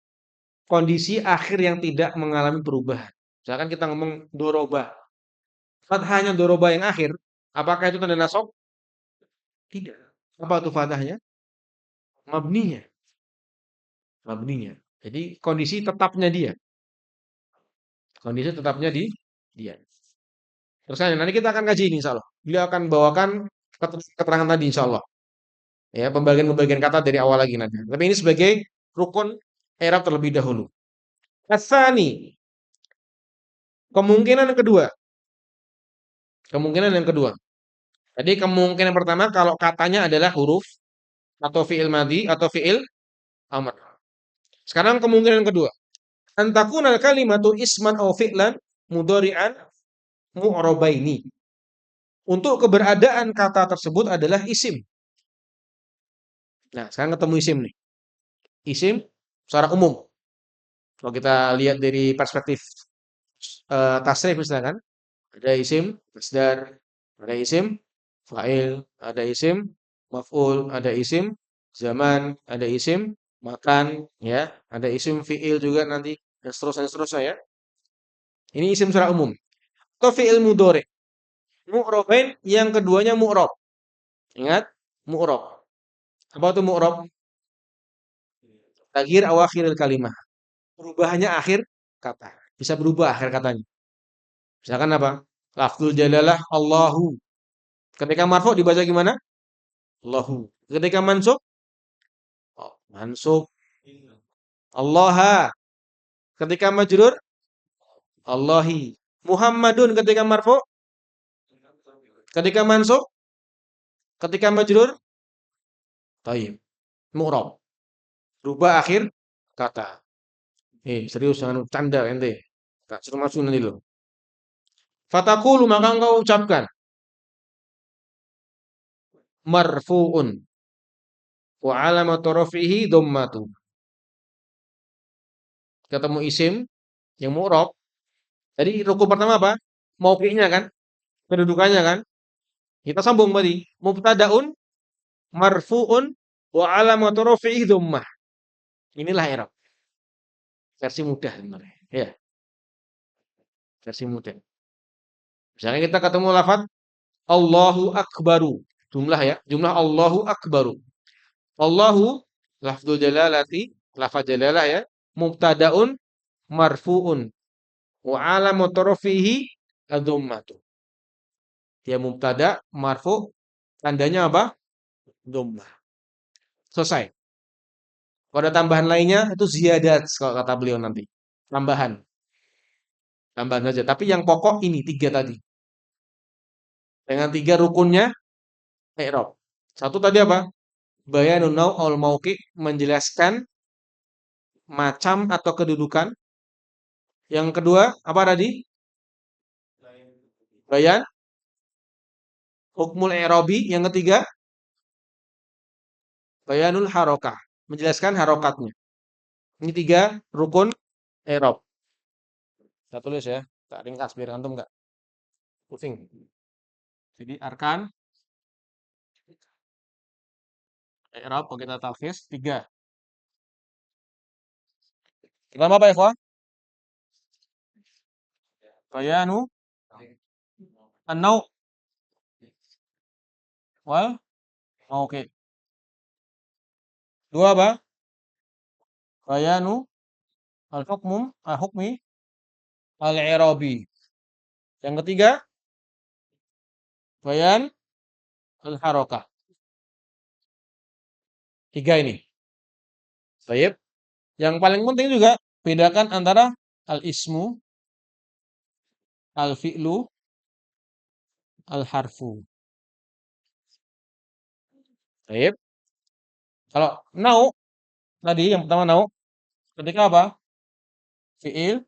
kondisi akhir yang tidak mengalami perubahan. Misalkan kita ngomong doroba. Fathahnya doroba yang akhir. Apakah itu tanda nasab? Tidak. Apa itu fathahnya? Mabninya. Mabninya. Jadi kondisi tetapnya dia. Kondisi tetapnya di dia. Terus nanti kita akan kaji ini insya Allah. Beliau akan bawakan keterangan tadi insya Allah. Ya, pembagian-pembagian kata dari awal lagi nanti. Tapi ini sebagai rukun i'rab terlebih dahulu. Asani, kemungkinan yang kedua. Kemungkinan yang kedua. Jadi kemungkinan pertama kalau katanya adalah huruf atau fi'il madhi atau fi'il amr. Sekarang kemungkinan kedua. Antakunal kalimatu isman aw fi'lan mudhari'an mu'rabaini. Untuk keberadaan kata tersebut adalah isim. Nah, sekarang ketemu isim nih. Isim secara umum. Kalau kita lihat dari perspektif tasrif misalkan, ada isim masdar, ada isim fa'il, ada isim maf'ul, ada isim zaman, ada isim makan, ya, ada isim fi'il juga nanti dan seterusnya ya. Ini isim secara umum. Atau fi'il mudhari. Mu'rabain yang keduanya mu'rab. Ingat, mu'rab. Apa itu mu'rab? Taghir awakhiril kalimah. Perubahannya akhir kata. Bisa berubah akhir katanya. Misalkan apa? Lafzul jalalah Allahu. Ketika marfu dibaca gimana? Allahu. Ketika mansub, oh, mansub Allah. Ketika majrur, Allahi. Muhammadun ketika marfu, ketika mansub, ketika majrur, taib. Mu'rab. Rubah akhir kata. Serius jangan canda ente. Tak suruh masuk nanti lo. Fatakulu maka engkau ucapkan marfu'un wa alamatu rafihi dhammatu. Ketemu isim yang mu'rab. Jadi rukun pertama apa? Mauqi'nya kan? Kedudukannya kan? Kita sambung tadi. Mubtadaun marfu'un wa alamatu rafihi dhammah. Inilah i'rab. Versi mudah sebenarnya. Ya. versi modern. Misalnya kita ketemu lafaz Allahu Akbaru. Jumlah ya, jumlah Allahu Akbaru. Allahu lafzul jalalati, lafaz jalalah ya, mubtadaun marfuun wa alamatu rafihi ad-dhammatu. Dia mubtada marfu, tandanya apa? Dhammah. Selesai. Kalau ada tambahan lainnya itu ziyadat kalau kata beliau nanti. Tambahan. Tambahan saja. Tapi yang pokok ini tiga tadi. Dengan tiga rukunnya i'rab. Satu tadi apa? Bayanun naw' al mauqi, menjelaskan macam atau kedudukan. Yang kedua apa tadi? Bayan hukmul i'rabi. Yang ketiga bayanul harokah, menjelaskan harokatnya. Ini tiga rukun i'rab. Saya tulis ya, tak ringkas biar antum enggak pusing. Jadi arkan i'rab kalau kita talkhis tiga. Pertama apa ya, ikhwan? Bayanu an-naw' wal mauqi. Dua apa? Bayanu hukmi al-i'rabi. Yang ketiga, bayan al-harakah. Tiga ini. Baik. Yang paling penting juga bedakan antara al-ismu, al-fi'lu, al-harfu. Baik. Kalau nau tadi yang pertama nau ketika apa? Fi'il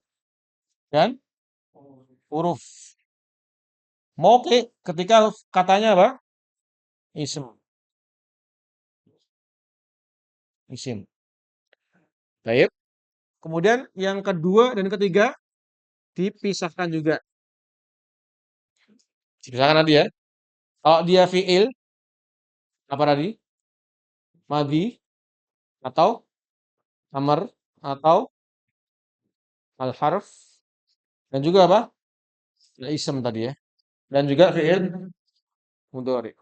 dan huruf. Mauqi ketika katanya apa? Ism. Isim. Baik. Kemudian yang kedua dan ketiga dipisahkan juga. Dipisahkan nanti ya. Kalau dia fi'il apa tadi? Madhi atau amr atau al-harf dan juga apa? Al-ism tadi ya. Dan juga fi'il mudhari.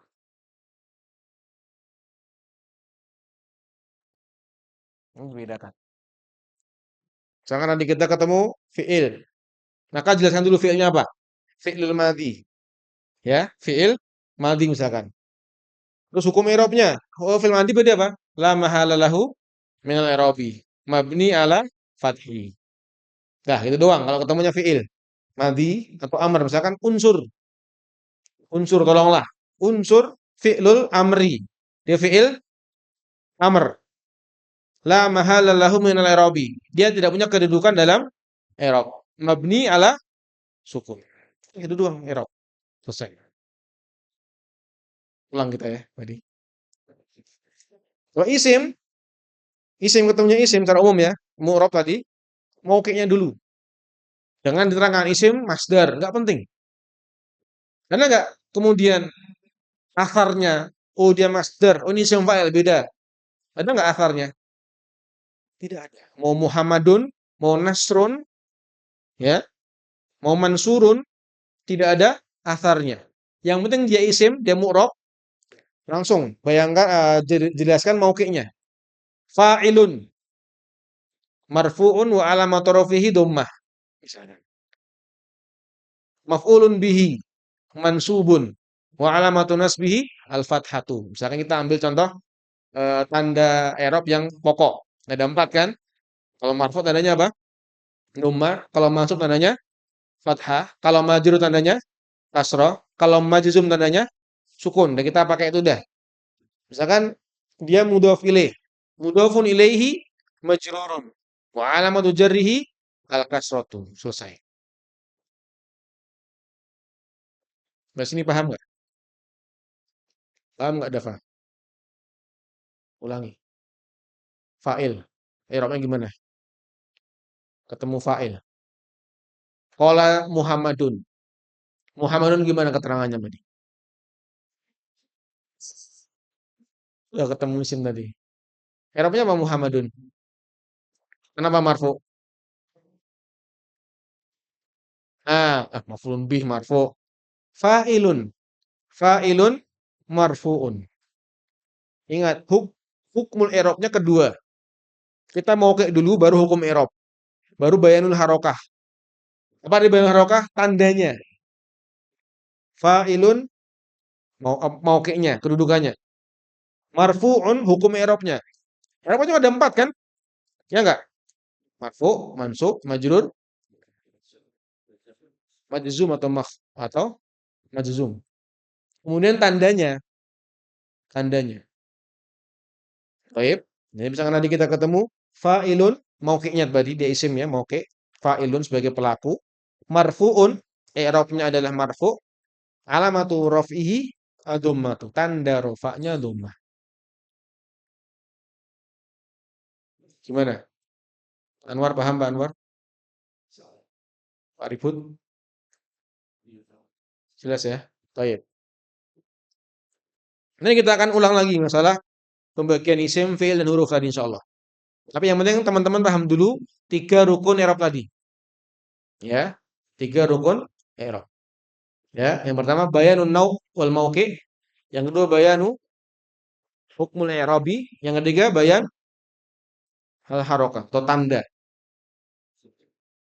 Ini bedakan. Misalkan nanti kita ketemu fi'il. Maka jelaskan dulu fi'ilnya apa? Fi'il madhi. Ya, fi'il madhi misalkan. Terus hukum i'rabnya. Oh, fi'il madhi berarti apa? La mahala lahu minal i'rabi. Mabni ala fathi. Nah, itu doang kalau ketemunya fi'il madhi atau amr misalkan unsur. Unsur tolonglah. Unsur fi'lul amri. Dia fi'il amr. La mahala lahu minal i'rabi. Dia tidak punya kedudukan dalam i'rab. Mabni ala sukun. Itu doang i'rab. Selesai. Ulang kita ya tadi. Kalau isim ketemunya isim secara umum ya, mu'rab tadi, mauqi'nya dulu. Jangan diterangkan isim masdar, enggak penting. Karena enggak kemudian akarnya, oh dia masdar, oh ini isim fa'il beda. Ada enggak akarnya? Tidak ada. Mau Muhammadun, mau Nasrun, ya, mau Mansurun, tidak ada asarnya. Yang penting dia isim, dia mu'rab, langsung bayangkan jelaskan mauqi'nya. Fa'ilun marfu'un wa alamatu rafihi dhammah. Misalnya. Maf'ulun bihi mansubun wa alamatu nasbihi al-fathatu. Misalkan kita ambil contoh tanda i'rab yang pokok. Ada empat kan? Kalau marfu tandanya apa? Dhammah. Kalau mansub tandanya fathah. Kalau majrur tandanya kasroh. Kalau majzum tandanya sukun. Dan kita pakai itu dah. Misalkan dia mudhof ilaih. Mudhofun ilaihi majrurun. Wa alamatu jarrihi al-kasratu. Selesai. Nah, sini paham nggak? Paham nggak, Dafa? Ulangi. Fa'il. I'rabnya gimana? Ketemu fa'il. Qala Muhammadun. Muhammadun gimana keterangannya tadi? Udah ketemu isim tadi. I'rabnya apa Muhammadun? Kenapa marfu? Maf'ulun bih marfu. Fa'ilun. Fa'ilun marfu'un. Ingat, hukmul i'rabnya kedua. Kita mau kayak dulu baru hukum i'rab. Baru bayanul harokah. Apa di bayanul harokah? Tandanya. Fa'ilun mau kayaknya, kedudukannya. Marfu'un hukum i'rabnya. I'rabnya ada 4 kan? Ya enggak? Marfu, mansub, majrur, majzum atau majzum. Kemudian tandanya. Baik. Jadi misalkan nanti kita ketemu fa'ilun mauqi'nya tadi dia isim ya, mauqi'. Fa'ilun sebagai pelaku. Marfu'un i'rabnya adalah marfu'. Alamatu raf'ihi ad-dhammatu. Tanda rafa'nya dhammah. Gimana? Anwar paham Pak Anwar? Pak Ribut? Jelas ya? Baik. Nanti kita akan ulang lagi masalah pembagian isim, fi'il dan huruf tadi insyaallah. Tapi yang penting teman-teman paham dulu 3 rukun i'rab tadi. Ya. 3 rukun i'rab. Ya, yang pertama bayanun nau' wal mauqi', yang kedua bayanu hukmul i'rabi, yang ketiga bayan al harokah atau tanda.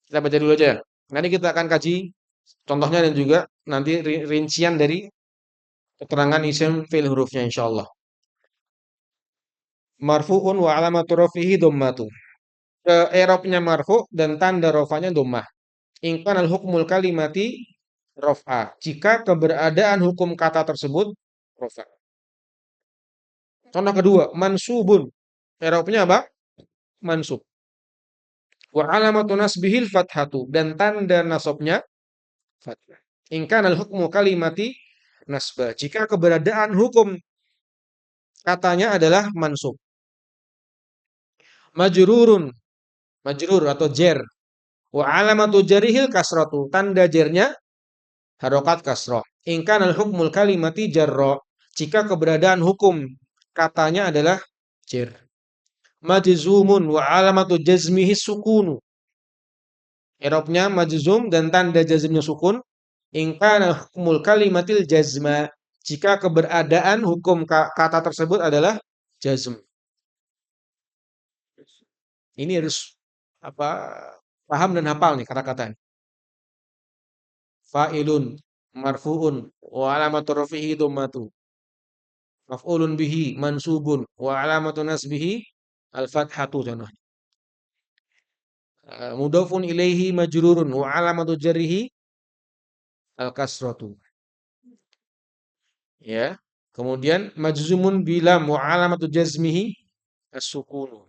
Kita baca dulu aja. Nanti kita akan kaji contohnya dan juga nanti rincian dari keterangan isim fi'il hurufnya insyaallah. Marfu'un wa alamatu rafihi dhammatu. I'rabnya marfu dan tanda rafanya dhammah. In kana al-hukmul kalimati raf'a. Jika keberadaan hukum kata tersebut rafa. Contoh kedua, mansubun. I'rabnya apa? Mansub. Wa alamatu nasbihil fathatu dan tanda nasabnya fathah. In kana al-hukmu kalimati nasbah. Jika keberadaan hukum katanya adalah mansub. Majrurun, majrur atau jer. Wa alamatu jarihil kasratu. Tanda jernya harokat kasroh. In kana al-hukmul kalimati jarra. Jika keberadaan hukum katanya adalah jer. Majzumun wa alamatu jazmihi sukunu. I'rabnya majzum dan tanda jazmnya sukun. In kana hukmul kalimatil jazma. Jika keberadaan hukum kata tersebut adalah jazm. Ini harus apa? Paham dan hafal nih kata-kata ini. Fa'ilun marfu'un wa alamatu rafihi dhammatu. Maf'ulun bihi mansubun wa alamatu nasbihi al-fathatu contohnya. Mudhafun ilaihi majrurun wa alamatu jarrihi al-kasratu. Ya. Kemudian majzumun bilam wa alamatu jazmihi as-sukunu.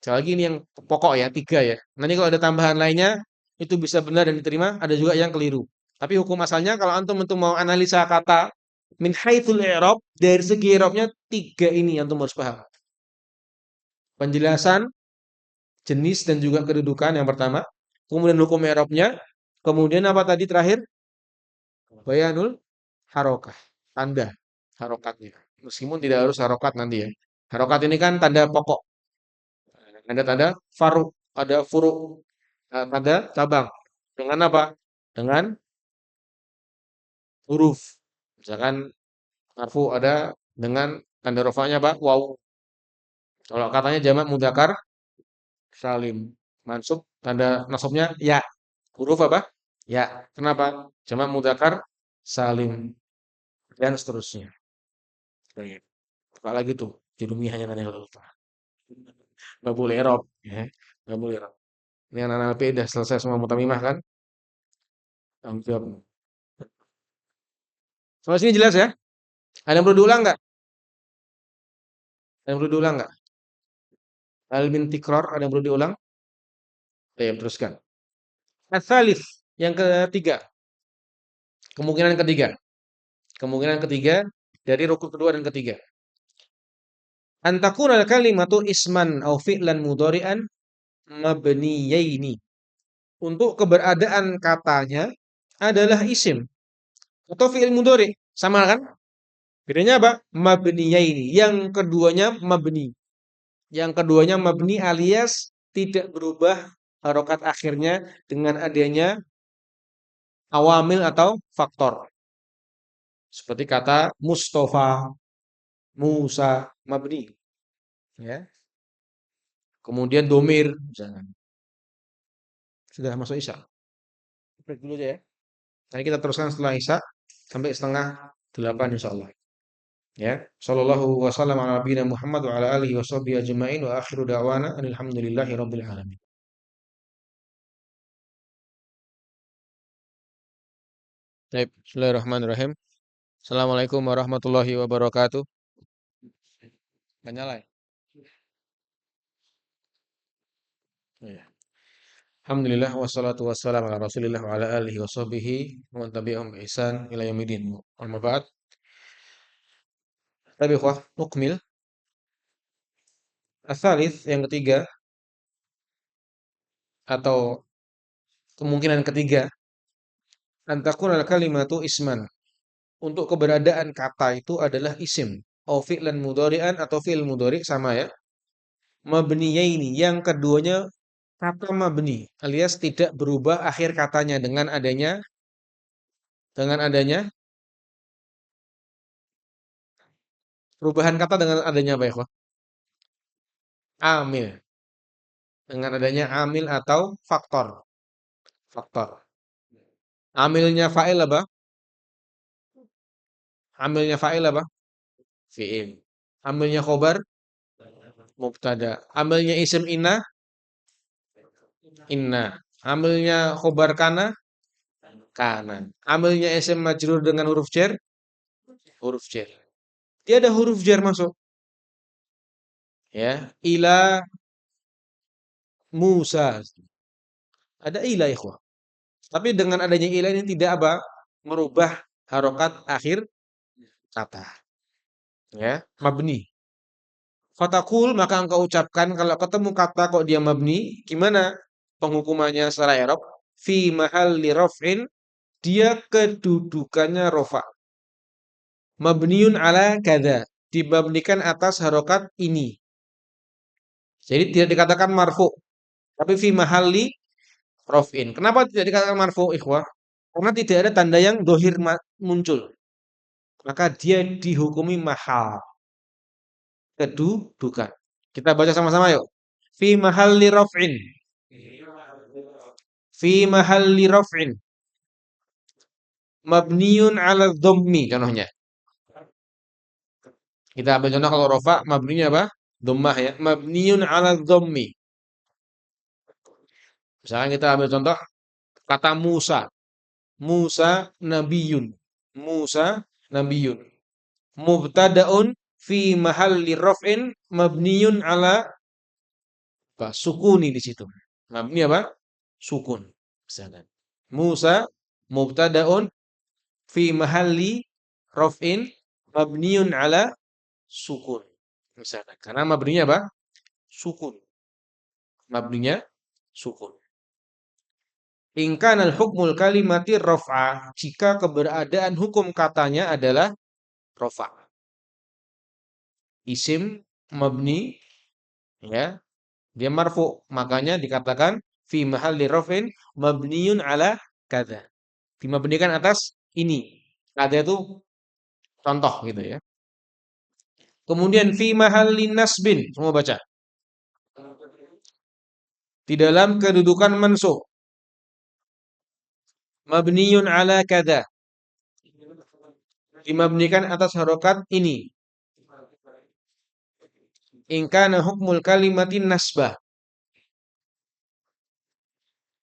Sekali lagi ini yang pokok ya, 3 ya. Nanti kalau ada tambahan lainnya itu bisa benar dan diterima, ada juga yang keliru. Tapi hukum asalnya kalau antum mau analisa kata min haitsul i'rab, dari segi i'rabnya 3 ini antum harus paham. Penjelasan jenis dan juga kedudukan yang pertama, kemudian hukum i'rabnya, kemudian apa tadi terakhir? Bayanul harokah, tanda harokatnya. Meskipun tidak harus harokat nanti ya. Harokat ini kan tanda pokok. Ada tanda faru, ada furu, tanda cabang. Dengan apa? Dengan huruf. Misalkan marfu ada dengan tanda rofanya apa? Waw. Kalau katanya jamak mudzakkar salim. Mansub tanda nasabnya ya. Huruf apa? Ya. Kenapa? Jamak mudzakkar salim dan seterusnya. Baik. Apalagi tuh di hanya nanya lupa. Nggak boleh erop, ya. Nggak boleh erop. Ini anak-anak LP udah selesai semua mutamimah kan? Tanggung jawab. Sampai sini jelas ya? Ada yang perlu diulang nggak? Ada yang perlu diulang nggak? Hal min tikror, ada yang perlu diulang? Ya, teruskan. As-salif, yang ketiga. Kemungkinan ketiga. Kemungkinan ketiga dari rukun kedua dan ketiga. Antakun al-kalimatu isman au fi'lan mudhari'an mabniyaini. Untuk keberadaan katanya adalah isim atau fi'il mudhari. Sama kan? Bedanya apa? Mabniyaini. Yang keduanya mabni. Yang keduanya mabni alias tidak berubah harokat akhirnya dengan adanya awamil atau faktor. Seperti kata Mustafa, Musa, mabni. Ya. Kemudian domir, misalkan. Sudah masuk Isya. Break dulu aja ya. Nanti kita teruskan setelah Isya sampai setengah 8 insyaallah. Ya. Sallallahu wasallam ala nabiyina Muhammad wa ala alihi washabbihi ajmain wa akhiru da'wana alhamdulillahi rabbil alamin. Baik, bismillahirrahmanirrahim. Assalamualaikum warahmatullahi wabarakatuh. Nggak nyala ya? Iya. Alhamdulillah wassalatu wassalamu ala Rasulillah wa ala alihi washabbihi wa man tabi'ahum bi ihsan ila yaumil Amma ba'd. Tapi ikhwah, nukmil. Asalits yang ketiga atau kemungkinan ketiga antakun al kalimatu isman. Untuk keberadaan kata itu adalah isim. Au fi'lan mudhari'an atau fi'il mudhari' sama ya. Mabniyaini yang keduanya kata mabni alias tidak berubah akhir katanya dengan adanya perubahan kata dengan adanya apa ya, ikhwah? Amil. Dengan adanya amil atau faktor. Faktor. Amilnya fa'il apa? Amilnya fa'il apa? Fi'il. Amilnya khobar? Mubtada. Amilnya isim inna? Inna. Amilnya khobar kana? Kana. Amilnya isim majrur dengan huruf jar? Huruf jar. Tiada huruf jar masuk. Ya. Ila Musa. Ada ila ikhwah. Tapi dengan adanya ila ini tidak apa? Merubah harokat akhir kata. Ya. Mabni. Fatakul maka engkau ucapkan kalau ketemu kata kok dia mabni, gimana penghukumannya secara i'rab? Fi mahalli raf'in, dia kedudukannya rofa. Mabniun ala kada, dibabnikan atas harokat ini. Jadi tidak dikatakan marfu, tapi fi mahalli raf'in. Kenapa tidak dikatakan marfu, ikhwah? Karena tidak ada tanda yang dohir muncul. Maka dia dihukumi mahal. Kedudukan. Kita baca sama-sama yuk. Fi mahalli raf'in. Fi mahalli raf'in. Mabniun ala dhammi contohnya. Kita ambil contoh kalau rafa mabninya apa? Dhammah ya. Mabniun ala dhammi. Misalkan kita ambil contoh kata Musa. Musa nabiyun. Musa nabiyun. Mubtada'un fi mahalli raf'in mabniun ala apa? Sukuni di situ. Mabni apa? Sukun. Misalkan. Musa mubtada'un fi mahalli raf'in mabniun ala sukun. Misalkan. Karena mabninya apa? Sukun. Mabninya sukun. In kana al-hukmul kalimati raf'a, jika keberadaan hukum katanya adalah rafa. Isim mabni ya, dia marfu, makanya dikatakan fi mahalli raf'in mabniun ala kadza. Dimabnikan atas ini. Kadza itu contoh gitu ya. Kemudian fi mahallin nasbin, semua baca. Di dalam kedudukan mansub. Mabniun ala kada. Dimabnikan atas harokat ini. In kana hukmul kalimatin nasbah.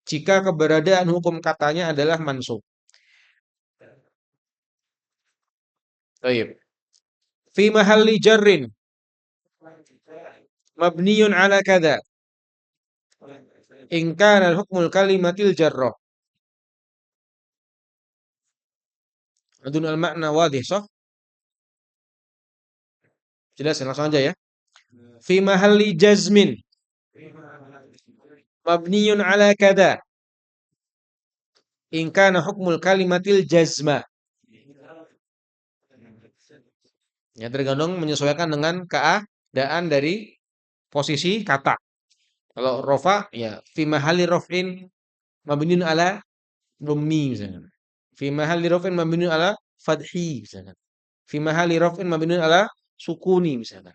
Jika keberadaan hukum katanya adalah mansub. Baik. Fi mahalli jarrin. Mabniun ala kada. In kana hukmul kalimatil jarrah. Adun al-makna wadih, sah? Jelas, langsung aja ya. Fi mahalli jazmin. Mabniun ala kada. In kana hukmul kalimatil jazma. Ya tergantung menyesuaikan dengan keadaan dari posisi kata. Kalau rofa ya fi mahali raf'in mabniun ala dhammi misalkan. Fi mahali raf'in mabniun ala fathi misalkan. Fi mahali raf'in mabniun ala sukuni misalkan.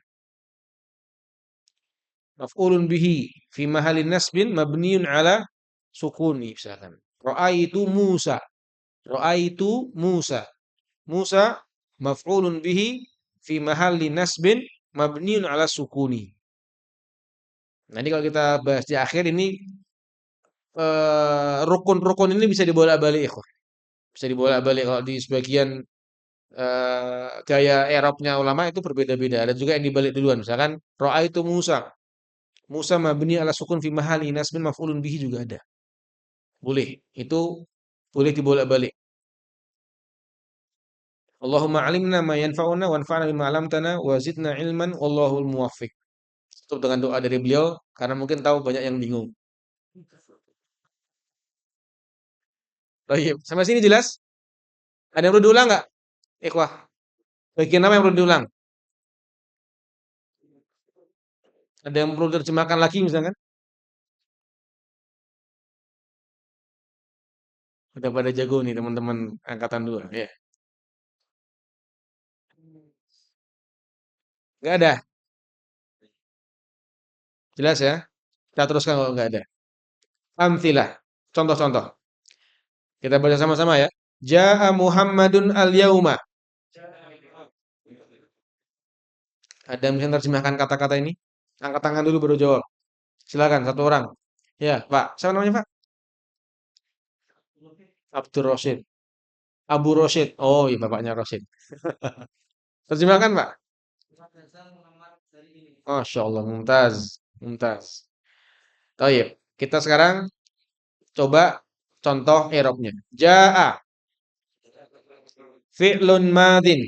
Maf'ulun bihi fi mahali nasbin mabniun ala sukuni misalkan. Ra'aitu Musa. Ra'aitu Musa. Musa maf'ulun bihi fi mahalli nasbin mabniun ala sukuni. Nanti kalau kita bahas di akhir ini rukun-rukun ini bisa dibolak-balik ikhwah. Bisa dibolak-balik kalau di sebagian gaya i'rabnya ulama itu berbeda-beda. Ada juga yang dibalik duluan. Misalkan ra'aitu Musa. Musa mabni ala sukun fi mahalli nasbin maf'ulun bihi juga ada. Boleh. Itu boleh dibolak-balik. Allahumma alimna ma yanfa'una wanfa'na bima 'allamtana wa zidna ilman wallahul muwaffiq. Tutup dengan doa dari beliau karena mungkin tahu banyak yang bingung. Baik, sampai sini jelas? Ada yang perlu diulang nggak? Ikhwah, bagian apa yang perlu diulang? Ada yang perlu diterjemahkan lagi misalkan? Udah pada jago nih teman-teman angkatan 2, ya. Nggak ada. Jelas ya? Kita teruskan kalau nggak ada. Amtilah. Contoh-contoh. Kita baca sama-sama ya. Ja'a Muhammadun al-yauma. Ada yang bisa terjemahkan kata-kata ini? Angkat tangan dulu baru jawab. Silakan satu orang. Ya, Pak. Siapa namanya, Pak? Abdul Rosid. Abu Rosid. Oh, iya bapaknya Rosid. Terjemahkan, Pak. Masya Allah, mumtaz. Mumtaz. Taib. Kita sekarang coba contoh i'rabnya. Ja'a fi'lun madin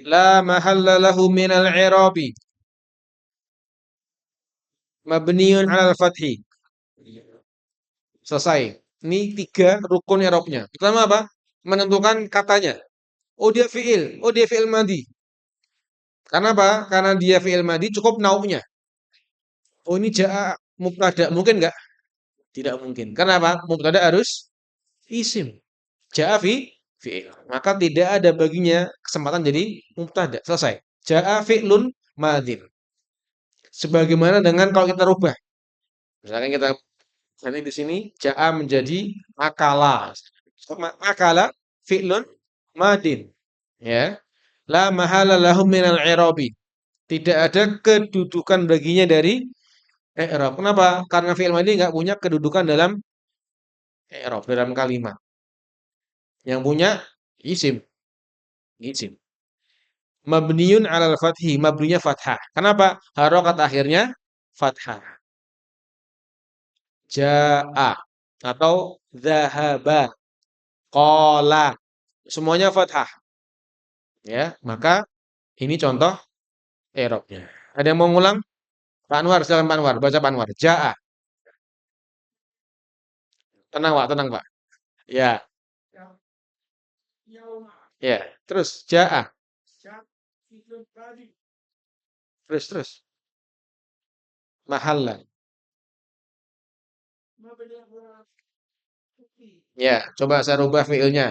la mahalla lahu minal i'rabi mabniun 'alal fathi. Selesai. Ini tiga rukun i'rabnya. Pertama apa? Menentukan katanya. Oh dia fi'il. Oh dia fi'il madhi. Karena apa? Karena dia fi'il madhi cukup nau'nya. Oh ini ja'a mubtada. Mungkin enggak? Tidak mungkin. Kenapa? Mubtada harus isim. Ja'a fi'il. Maka tidak ada baginya kesempatan jadi mubtada. Selesai. Ja'a fi'lun madhin. Sebagaimana dengan kalau kita rubah. Misalkan kita nanti di sini ja'a menjadi akala. Akala fi'lun madin. Ya. La mahala lahum minal i'rabi. Tidak ada kedudukan baginya dari i'rab. Kenapa? Karena fi'il madhi enggak punya kedudukan dalam i'rab, dalam kalimat. Yang punya isim. Isim. Mabniun 'alal fathi, mabninya fathah. Kenapa? Harokat akhirnya fathah. Ja'a atau zahaba, qala. Semuanya fathah. Ya, maka ini contoh i'rabnya. Ada yang mau ngulang? Pak Anwar, silakan Pak Anwar, baca Pak Anwar. Ja'a. Tenang, Pak, tenang, Pak. Ya, ya. Terus ja'a. Terus. Mahalla. Ya, coba saya rubah fiilnya.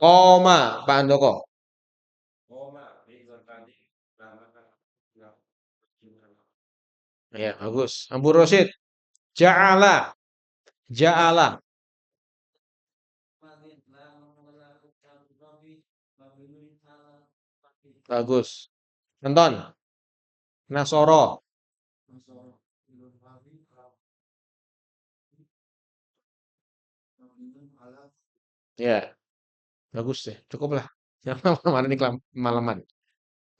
Koma, Pak Andoko. Ya, bagus. Abu Rosid. Ja'ala. Ja'ala. Bagus. Nonton. Nasoro. Ya, bagus deh. Cukup lah. Yang kemarin ini malaman.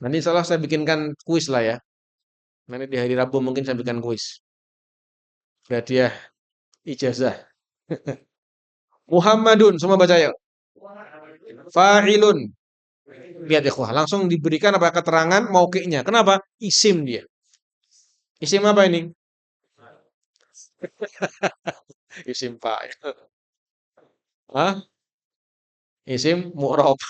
Nanti salah saya bikinkan kuis lah ya. Nanti di hari Rabu mungkin saya bikin kuis. Hadiah ijazah. Muhammadun. Semua baca yuk. Fa'ilun. Lihat ya, langsung diberikan apa keterangan mauqi'nya. Kenapa? Isim dia. Isim apa ini? Isim fa'il. Hah? Isim mu'rob.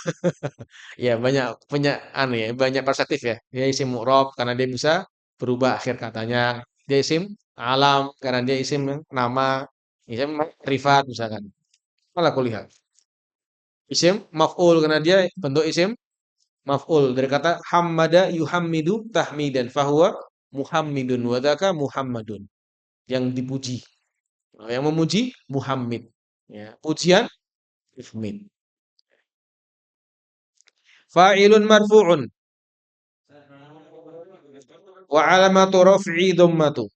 Ya banyak punya anu ya, banyak perspektif ya. Dia isim mu'rob karena dia bisa berubah akhir katanya. Dia isim alam karena dia isim nama, isim rifat misalkan. Ala kulihat. Isim maf'ul karena dia bentuk isim maf'ul dari kata hammada yuhammidu tahmidan fahuwa muhammidun wadaka muhammadun yang dipuji. Nah, yang memuji Muhammad. Ya, pujian Muhammad. Fa'ilun marfu'un wa alamatu raf'i dhammatu.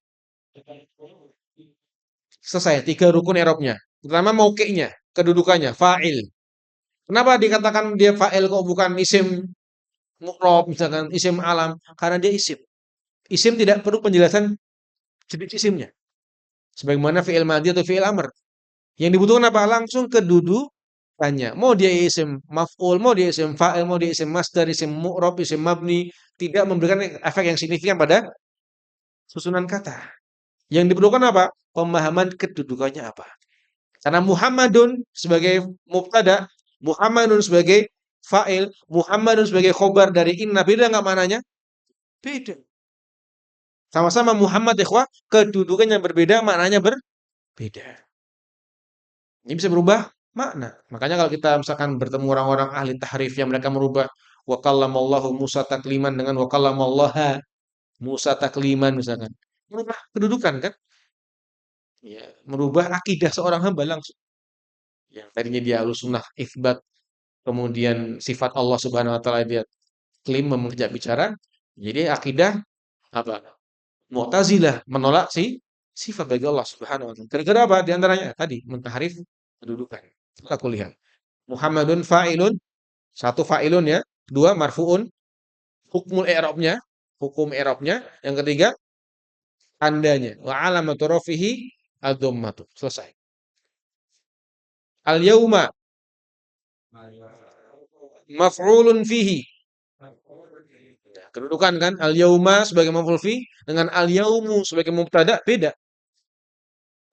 Selesai, tiga rukun i'rabnya. Pertama mauqi'nya, kedudukannya, fa'il. Kenapa dikatakan dia fa'il kok bukan isim mu'rab misalkan isim alam? Karena dia isim. Isim tidak perlu penjelasan jenis isimnya. Sebagaimana fi'il madhi atau fi'il amr. Yang dibutuhkan apa? Langsung kedudukannya. Mau dia isim maf'ul, mau dia isim fa'il, mau dia isim masdar, isim mu'rab, isim mabni, tidak memberikan efek yang signifikan pada susunan kata. Yang diperlukan apa? Pemahaman kedudukannya apa. Karena Muhammadun sebagai mubtada, Muhammadun sebagai fa'il, Muhammadun sebagai khobar dari inna, beda nggak maknanya? Beda. Sama-sama Muhammad ikhwah, kedudukan yang berbeda, maknanya berbeda. Ini bisa berubah makna. Makanya kalau kita misalkan bertemu orang-orang ahli tahrif yang mereka merubah wa kallamallahu Musa takliman dengan wa kallamallaha Musa takliman misalkan. Merubah kedudukan kan? Ya, merubah akidah seorang hamba langsung. Yang tadinya dia sunnah itsbat, kemudian sifat Allah Subhanahu wa taala dia klaim mengejak bicara, jadi akidah apa? Mu'tazilah menolak sifat bagi Allah Subhanahu wa taala. Gara-gara apa? Di antaranya tadi mentahrif kedudukan. Aku lihat. Muhammadun fa'ilun, satu fa'ilun ya, dua marfu'un, hukmul i'rabnya, hukum i'rabnya, yang ketiga tandanya wa alamatu rafihi ad-dhammatu. Selesai. Al-yauma maf'ulun fihi. Nah, kedudukan kan al-yauma sebagai maf'ul fi dengan al-yaumu sebagai mubtada beda.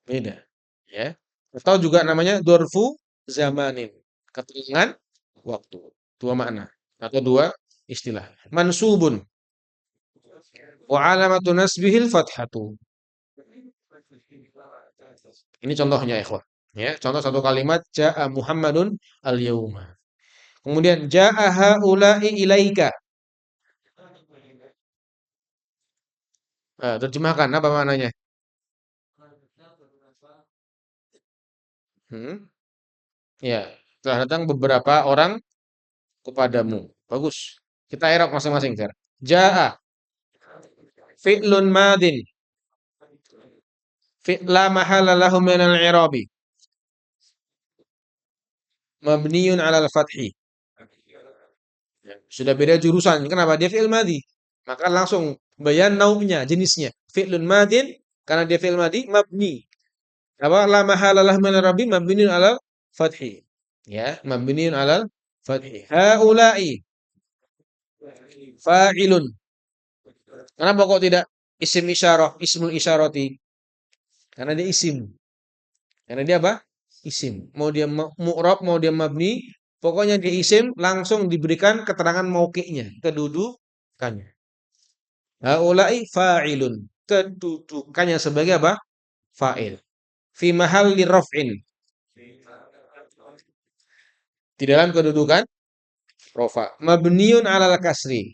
Beda, ya. Atau juga namanya dzarfu zamanin. Keterangan waktu. Dua makna atau dua istilah. Mansubun wa alamatu nasbihil fathatu. Ini contohnya ikhwah. Ya, contoh satu kalimat jaa Muhammadun al-yauma. Kemudian jaa haula'i ilaika. Terjemahkan apa maknanya? Hmm? Ya, telah datang beberapa orang kepadamu. Bagus. Kita i'rab masing-masing, Fer. Jaa fi'lun madin. La mahala lahu min al-i'rabi. Mabniun 'alal fathi. Ya, sudah beda jurusan. Kenapa? Dia fi'il madhi. Maka langsung bayan nau'nya, jenisnya. Fi'lun madin karena dia fi'il madhi mabni. Apa? La mahala lahu min al-i'rabi mabniun 'alal fathi. Ya, mabniun 'alal fathi. Haula'i fa'ilun. Kenapa kok tidak isim isyarah, ismul isyarati? Karena dia isim. Karena dia apa? Isim. Mau dia mu'rab, mau dia mabni, pokoknya dia isim langsung diberikan keterangan mauqi'nya, kedudukannya. Haula'i fa'ilun. Kedudukannya sebagai apa? Fa'il. Fi mahalli raf'in. Di dalam kedudukan rofa. Mabniun 'alal kasri.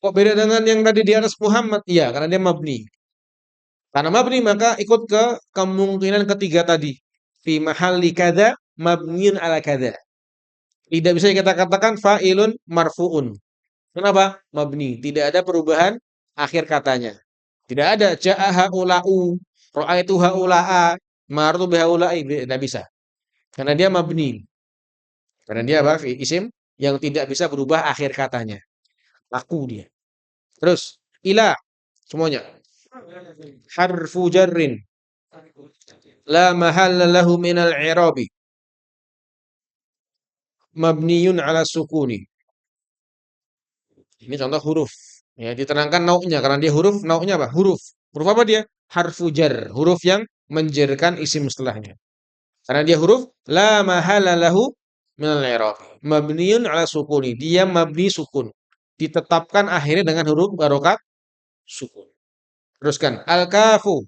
Kok beda dengan yang tadi di atas Muhammad? Iya, karena dia mabni. Karena mabni maka ikut ke kemungkinan ketiga tadi. Fi mahalli kadza mabniun 'ala kadza. Tidak bisa kita katakan fa'ilun marfu'un. Kenapa? Mabni. Tidak ada perubahan akhir katanya. Tidak ada ja'a haula'u, ra'aitu haula'a, marartu bihaula'i. Tidak bisa. Karena dia mabni. Karena dia apa? Isim yang tidak bisa berubah akhir katanya. Laku dia. Terus ila semuanya. Harfu jarrin la mahalla lahu minal i'rabi mabniyun ala sukuni. Ini contoh huruf. Ya, diterangkan nauknya karena dia huruf, nauknya apa? Huruf. Huruf apa dia? Harfu jar, huruf yang menjerkan isim setelahnya. Karena dia huruf la mahala lahu minal i'rab. Mabniyun ala sukuni. Dia mabni sukun. Ditetapkan akhirnya dengan huruf barokat sukun. Teruskan. Al-kafu.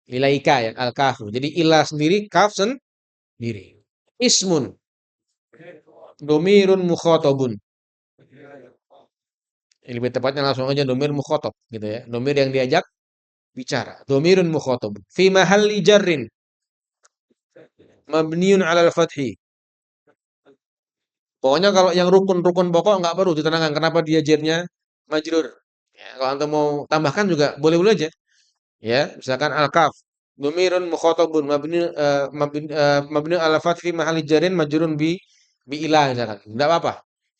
Ilaika ya. Al-kafu. Jadi ilah sendiri, kaf sendiri. Ismun. Domirun mukhotabun. Ini lebih tepatnya langsung aja domir mukhotob gitu ya. Domir yang diajak bicara. Domirun mukhotob. Fi mahalli jarrin. Mabniun alal fathi. Pokoknya kalau yang rukun-rukun pokok nggak perlu ditenangkan. Kenapa dia jernya majrur? Ya, kalau antum mau tambahkan juga boleh-boleh aja. Ya, misalkan al-kaf. Domirun mukhotabun. Mabni ala fathi fi mahalli jarrin majrun bi ilah misalkan. Enggak apa-apa.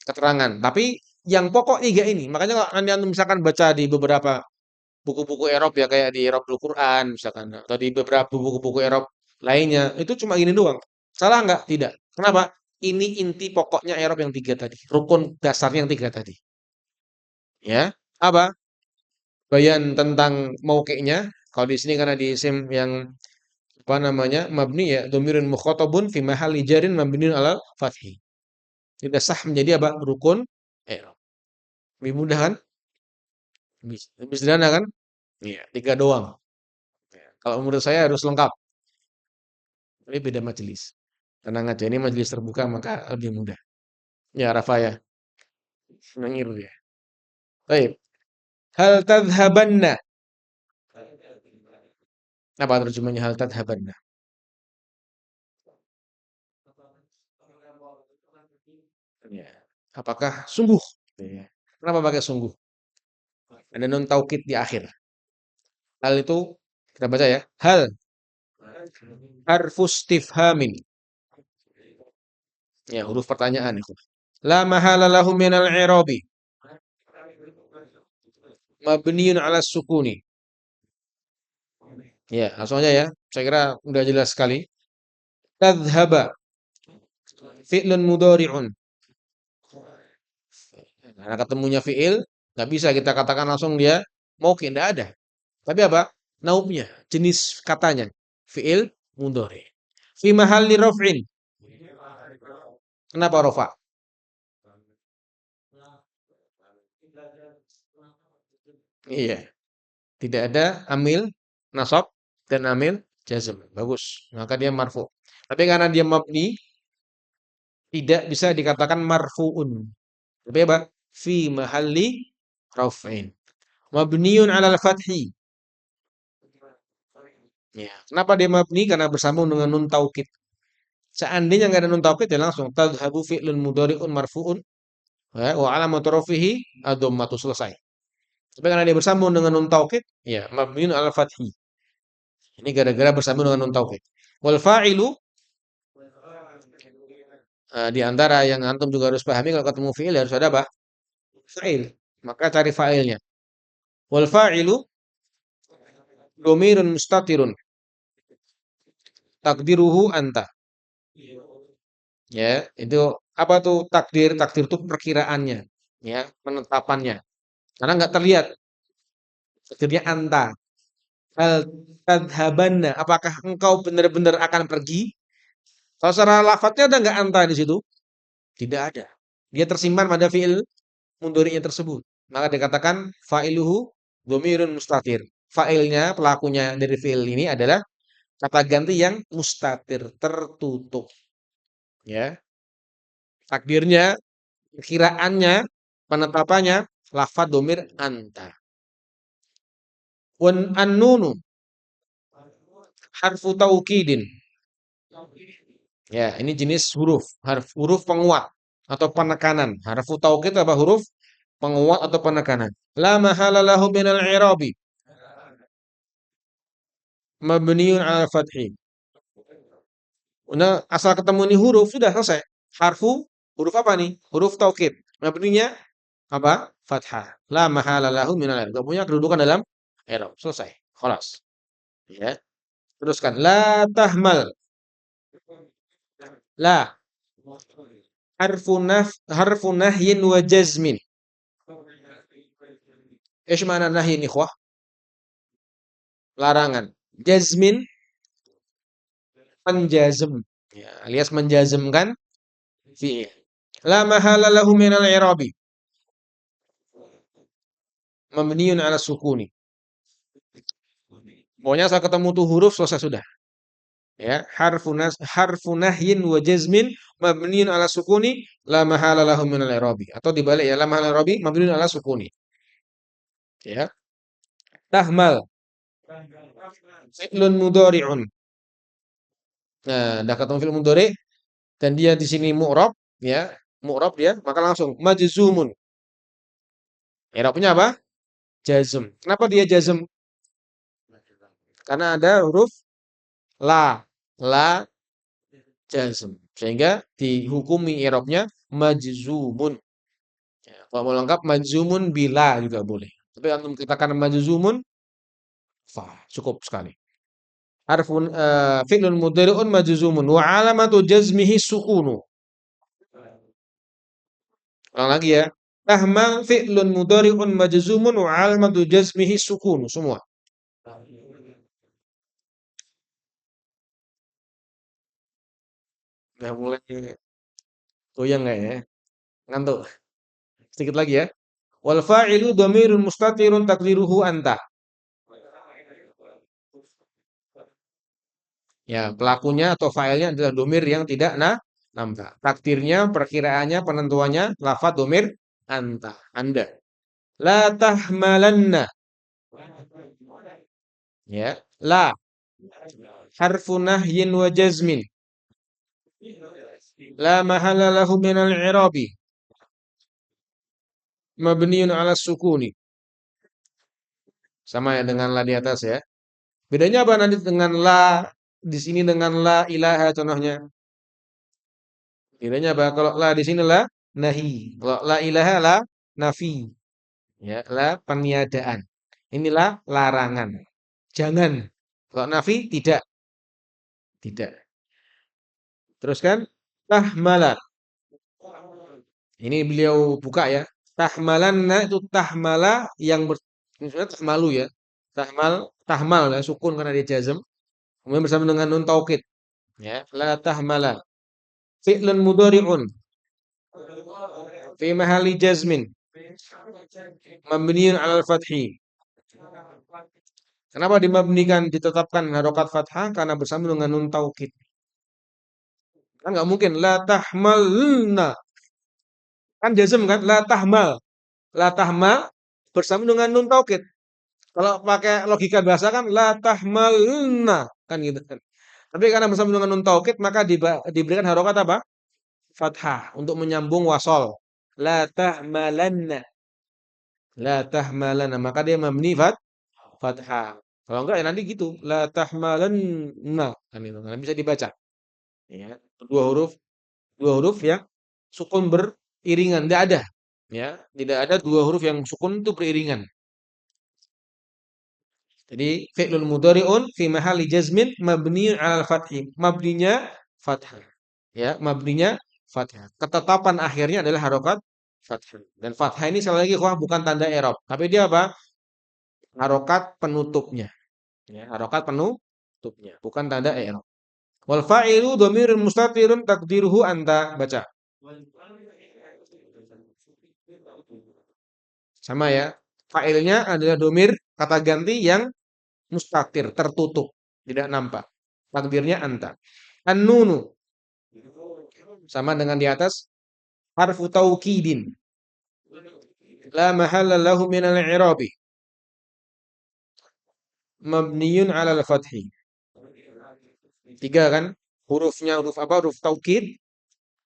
Keterangan. Tapi yang pokok tiga ini. Makanya kalau nanti antum misalkan baca di beberapa buku-buku Eropa ya kayak di Eropa Quran misalkan atau di beberapa buku-buku Eropa lainnya itu cuma gini doang. Salah nggak? Tidak. Kenapa? Ini inti pokoknya Eropa yang tiga tadi. Rukun dasarnya yang tiga tadi. Ya. Apa? Bayan tentang mauqi'nya. Kalau di sini karena di isim yang apa namanya? Mabni ya, dhamirun mukhatabun fi mahalli jarin mabniun ala fathi. Tidak sah menjadi apa? Rukun Eropa. Lebih mudah kan? Lebih sederhana kan? Iya, tiga doang. Ya. Kalau menurut saya harus lengkap. Tapi beda majelis. Tenang aja, ini majelis terbuka maka lebih mudah. Ya, Rafa ya. Mengiru ya. Baik. Hal tadhabanna. Apa terjemahnya hal tadhabanna? Ya. Apakah sungguh? Ya. Kenapa pakai sungguh? Ada nun taukid di akhir. Hal itu kita baca ya. Hal harfus istifhamin. Ya, huruf pertanyaan itu. La mahala lahu minal i'rabi. Mabniun ala sukuni. Ya, langsung aja ya. Saya kira udah jelas sekali. Tadhhaba fi'lun mudhari'un. Karena ketemunya fi'il, nggak bisa kita katakan langsung dia mauqi, nggak ada. Tapi apa? Naubnya, jenis katanya. Fi'il mudhari. Fi mahalli raf'in. Kenapa rofa? Iya, tidak ada amil nasab dan amil jazm. Bagus. Maka dia marfu. Tapi karena dia mabni, tidak bisa dikatakan marfu'un. Tapi apa? Fi mahalli raf'in. Mabniun 'alal fathi. Ya. Kenapa dia mabni? Karena bersambung dengan nun taukid. Seandainya nggak ada nun taukid ya langsung tadhhabu fi'lun mudhari'un marfu'un ya, wa alamatu rafihi ad-dhammatu selesai. Tapi karena dia bersambung dengan nun taukid, ya mabniun 'alal fathi. Ini gara-gara bersambung dengan nun taukid. Wal fa'ilu di antara yang antum juga harus pahami kalau ketemu fi'il harus ada apa? Fa'il. Maka cari fa'ilnya. Wal fa'ilu dhamirun mustatirun takdiruhu anta. Ya, itu apa tuh takdir? Takdir itu perkiraannya, ya, penetapannya. Karena nggak terlihat. Takdirnya anta. Hal tadhabanna. Apakah engkau benar-benar akan pergi? Kalau secara lafadznya ada nggak anta di situ? Tidak ada. Dia tersimpan pada fiil mudhari'nya tersebut. Maka dikatakan fa'iluhu dhamirun mustatir. Fa'ilnya, pelakunya dari fiil ini adalah kata ganti yang mustatir, tertutup. Ya, takdirnya, kiraannya, penetapannya, lafadz domir anta. Wan an-nunu harfu taukidin. Ya, ini jenis huruf, huruf penguat atau penekanan. Harfu taukid apa huruf penguat atau penekanan. La mahala lahu minal i'rabi. Mabniun 'ala fathi. Nah, asal ketemu nih huruf sudah selesai. Harfu huruf apa nih? Huruf taukid. Mabninya apa? Fathah. La mahala lahu minal i'rab. Enggak punya kedudukan dalam i'rab. Selesai. Khalas. Ya. Teruskan. La tahmal. La harfu nahyin wa jazmin. Ish mana nahyin ikhwah? Larangan. Jazmin menjazm. Ya, alias menjazmkan fi'il. La mahala lahu minal i'rabi. mabniun 'ala sukuni. Pokoknya asal ketemu tuh huruf selesai sudah. Ya, harfu nahyin wa jazmin mabniun 'ala sukuni la mahala lahu min al-i'rabi. Atau dibalik ya, la mahala i'rabi mabniun 'ala sukuni. Ya. Tahmal fi'lun mudhari'un. Nah, dah ketemu fi'il mudhari dan dia di sini mu'rab ya, mu'rab dia, maka langsung majzumun. I'rabnya apa? Jazm. Kenapa dia jazm? Karena ada huruf la. La jazm. Sehingga dihukumi i'rabnya majzumun. Ya, kalau mau lengkap majzumun bila juga boleh. Tapi antum katakan majzumun, cukup sekali. Harfun fi'lun mudhari'un majzumun wa alamatu jazmihi sukunu. Ulang lagi ya. Tahmal fi'lun mudhari'un majzumun wa alamatu jazmihi sukunu. Semua. Udah mulai goyang nggak ya? Ngantuk. Sedikit lagi ya. Wal fa'ilu dhamirun mustatirun taqdiruhu anta. Ya, pelakunya atau fa'ilnya adalah domir yang tidak nampak. Takdirnya, perkiraannya, penentuannya, lafadz domir anta, Anda. La tahmalanna. Ya, la harfu nahyin wa jazmin. La mahala lahu minal i'rabi. Mabniun 'ala sukuni. Sama ya dengan la di atas ya. Bedanya apa nanti dengan la di sini dengan la ilaha contohnya? Bedanya apa? Kalau la di sini la nahi. Kalau la ilaha la nafi. Ya, la peniadaan. Inilah larangan. Jangan. Kalau nafi tidak. Tidak. Teruskan tahmala. Ini beliau buka ya. Tahmalanna itu tahmala yang sebenarnya tahmalu ya. Tahmal ya, sukun karena dia jazm. Kemudian bersama dengan nun taukid. Ya, la tahmala. Fi'lun mudhari'un fi mahalli jazmin mabniun 'alal fathi. Kenapa dimabnikan ditetapkan harokat fathah? Karena bersama dengan nun taukid. Kan nggak mungkin la tahmalna. Kan jazm kan la tahmal. La tahmal bersama dengan nun taukid. Kalau pakai logika bahasa kan la tahmalna kan gitu kan. Tapi karena bersama dengan nun taukid maka diberikan harokat apa? Fathah untuk menyambung wasol. La tahmalanna. La tahmalanna. Maka dia mabni fathah. Kalau enggak ya nanti gitu. La tahmalanna. Kan itu. Kan bisa dibaca. Ya, dua huruf yang sukun beriringan. Tidak ada. Ya, tidak ada dua huruf yang sukun itu beriringan. Jadi fi'lun mudhari'un fi mahalli jazmin mabniun 'alal fathi. Mabninya fathah. Ya, mabninya fathah. Ketetapan akhirnya adalah harokat fathah. Dan fathah ini sekali lagi bukan tanda i'rab, tapi dia apa? Harokat penutupnya. Ya, harokat penutupnya, bukan tanda i'rab. Wal fa'ilu dhamirun mustatirun taqdiruhu anta. Baca. Sama ya. Fa'ilnya adalah domir kata ganti yang mustatir, tertutup, tidak nampak. Takdirnya anta. An-nunu sama dengan di atas harfu taukidin. La mahalla lahu minal i'rabi. Mabniyun 'alal fathi. Tiga kan? Hurufnya huruf apa? Huruf taukid.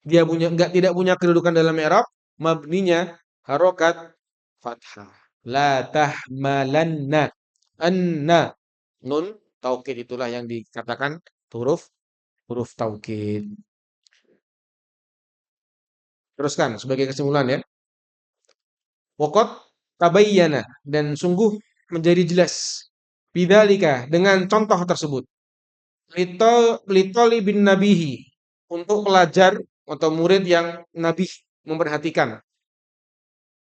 Dia tidak punya kedudukan dalam i'rab, mabninya harokat fathah. La tahmalanna. Anna. Nun taukid itulah yang dikatakan huruf huruf taukid. Teruskan sebagai kesimpulan ya. Waqad tabayyana dan sungguh menjadi jelas bidzalika dengan contoh tersebut. Litoli bin nabihi untuk pelajar atau murid yang nabi memperhatikan.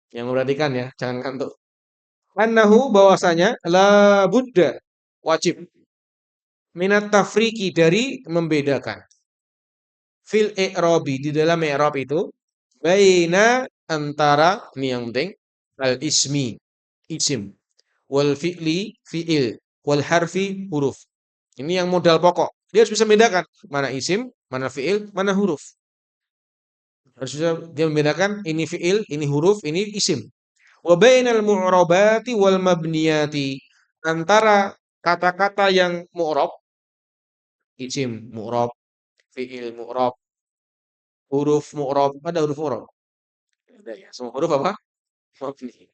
Yang memperhatikan ya, jangan kantuk. Annahu bahwasanya la budda wajib minat tafriki dari membedakan fil i'rabi di dalam i'rab itu baina antara ini yang penting al ismi isim, wal fi'li fi'il, wal harfi huruf. Ini yang modal pokok. Dia harus bisa membedakan mana isim, mana fi'il, mana huruf. Harus bisa dia membedakan ini fi'il, ini huruf, ini isim. Wa bainal mu'rabati wal mabniyati. Antara kata-kata yang mu'rab, isim mu'rab, fi'il mu'rab, huruf mu'rab, ada huruf mu'rab. Ada ya. Semua huruf apa? Mabni.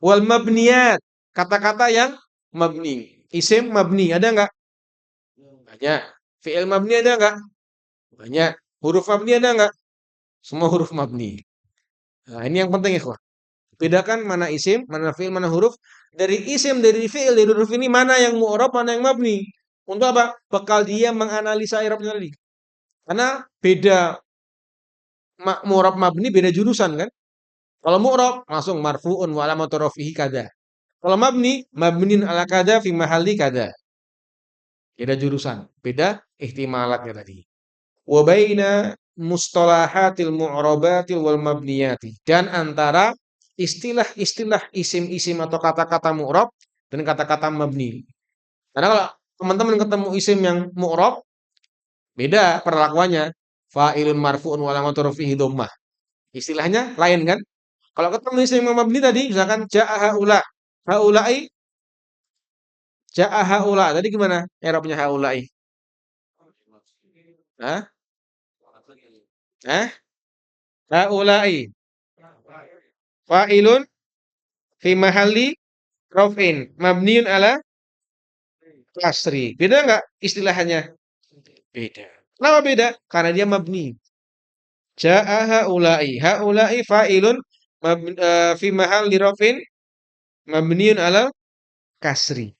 Wal mabniyat, kata-kata yang mabni. Isim mabni, ada enggak? Banyak. Fi'il mabni ada enggak? Banyak. Huruf mabni ada enggak? Semua huruf mabni. Nah, ini yang penting ikhwah. Bedakan mana isim, mana fi'il, mana huruf. Dari isim, dari fi'il, dari huruf ini mana yang mu'rab, mana yang mabni. Untuk apa? Bekal dia menganalisa i'rabnya tadi. Karena beda mu'rab mabni beda jurusan kan? Kalau mu'rab langsung marfu'un wa alamatu rafihi kada. Kalau mabni, mabnin ala kada fi mahalli kada. Beda jurusan, beda ihtimalatnya tadi. Wa baina mustalahatil mu'rabatil wal mabniyati. Dan antara istilah-istilah isim-isim atau kata-kata mu'rab dan kata-kata mabni. Karena kalau teman-teman ketemu isim yang mu'rab, beda perlakuannya. Fa'ilun marfu'un wa alamatu rafihi dhammah. Istilahnya lain kan? Kalau ketemu isim yang mabni tadi, misalkan ja'a haula. Haula'i, ja'a haula. Tadi gimana i'rabnya haula'i? Hah? Hah? Haula'i. Fa'ilun fi mahalli raf'in. Mabniun ala kasri. Beda nggak istilahnya? Beda. Kenapa beda? Karena dia mabni. Ja'a haula'i. Haula'i fa'ilun fi mahalli raf'in mabniun ala kasri.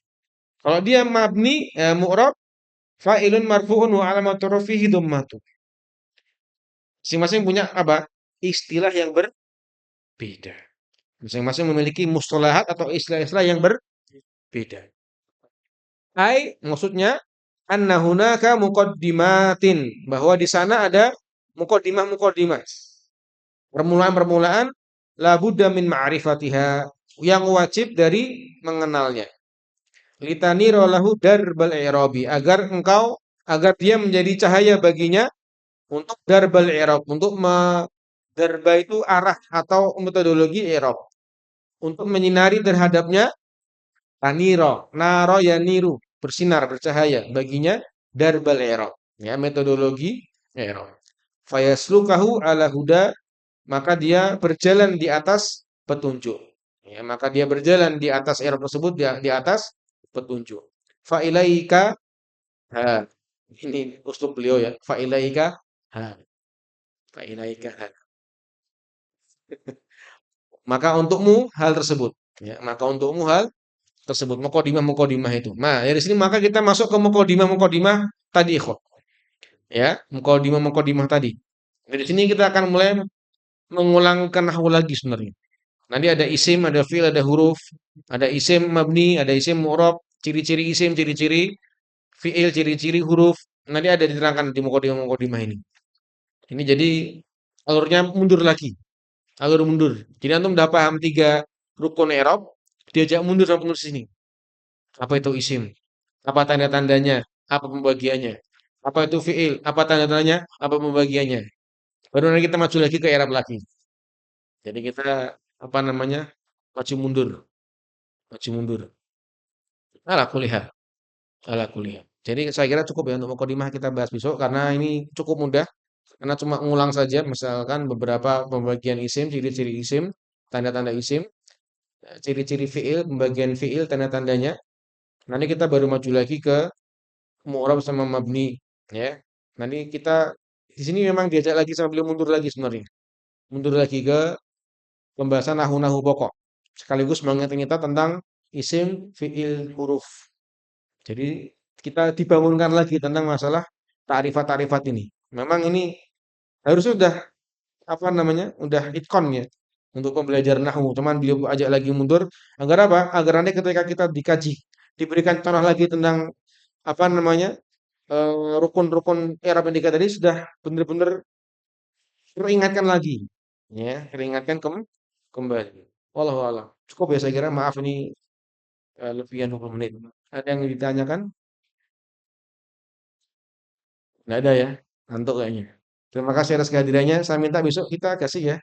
Kalau dia mabni mu'rab fa'ilun marfu'un wa alamatu rafihi dhammatu. Masing-masing punya apa? Istilah yang berbeda. Masing-masing memiliki mustalahat atau istilah-istilah yang berbeda. Ai maksudnya anna hunaka muqaddimatin, bahwa di sana ada muqaddimah-muqaddimah. Permulaan-permulaan la budda min ma'rifatiha, yang wajib dari mengenalnya. Litanira lahu darbal i'rabi, agar dia menjadi cahaya baginya untuk darbal i'rab, untuk darba itu arah atau metodologi i'rab, untuk menyinari terhadapnya. Taniro, naro ya niru, bersinar, bercahaya baginya darbal i'rab, ya metodologi i'rab. Fayaslukahu ala huda, maka dia berjalan di atas petunjuk. Ya, maka dia berjalan di atas i'rab tersebut, di atas petunjuk. Fa ilaika ha. Ini uslub beliau ya. Fa ilaika ha. Fa ilaika ha. Maka untukmu hal tersebut. Ya, maka untukmu hal tersebut, muqaddimah itu. Nah, dari sini maka kita masuk ke muqaddimah tadi ikhwah. Ya, muqaddimah tadi. Dari sini kita akan mulai mengulangkan nahwu lagi sebenarnya. Nanti ada isim, ada fi'il, ada huruf, ada isim mabni, ada isim mu'rab, ciri-ciri isim, ciri-ciri fi'il, ciri-ciri huruf. Nanti ada diterangkan di muqaddimah ini. Ini jadi alurnya mundur lagi. Alur mundur. Jadi antum udah paham tiga rukun i'rab, diajak mundur sampai ke sini. Apa itu isim? Apa tanda-tandanya? Apa pembagiannya? Apa itu fi'il? Apa tanda-tandanya? Apa pembagiannya? Baru nanti kita maju lagi ke i'rab lagi. Jadi kita apa namanya? Maju mundur, maju mundur. Ala kuliah, ala kuliah. Jadi saya kira cukup ya untuk mukadimah kita bahas besok karena ini cukup mudah. Karena cuma ngulang saja misalkan beberapa pembagian isim, ciri-ciri isim, tanda-tanda isim, ciri-ciri fi'il, pembagian fi'il, tanda-tandanya. Nanti kita baru maju lagi ke mu'rab sama mabni, ya. Nanti kita di sini memang diajak lagi sama beliau mundur lagi sebenarnya. Mundur lagi ke pembahasan nahu-nahu pokok. Sekaligus mengingatkan kita tentang isim, fi'il, huruf. Jadi kita dibangunkan lagi tentang masalah ta'rifat-ta'rifat ini. Memang ini harusnya sudah apa namanya? Udah itkon ya untuk pembelajaran nahwu. Cuman beliau ajak lagi mundur agar apa? Agar nanti ketika kita dikaji, diberikan contoh lagi tentang apa namanya? Rukun-rukun i'rab yang tadi sudah benar-benar teringatkan lagi, ya, teringatkan kembali. Wallahu a'lam. Cukup ya saya kira, maaf ini lebihan 20 menit. Ada yang ditanyakan? Nggak ada ya? Ngantuk kayaknya. Terima kasih atas kehadirannya. Saya minta besok kita kasih ya.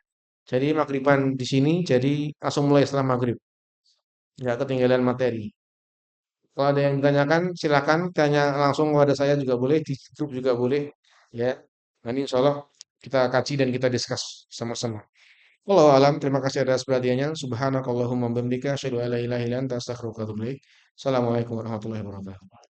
Jadi maghriban di sini, jadi langsung mulai setelah maghrib. Nggak ketinggalan materi. Kalau ada yang ditanyakan, silakan tanya langsung kepada saya juga boleh, di grup juga boleh. Ya, nanti insya Allah kita kaji dan kita diskus sama-sama. Wallahu alam, terima kasih atas perhatiannya. Subhanakallahumma bihamdika asyhadu an la ilaha illa anta astaghfiruka wa atubu ilaik. Assalamualaikum warahmatullahi wabarakatuh.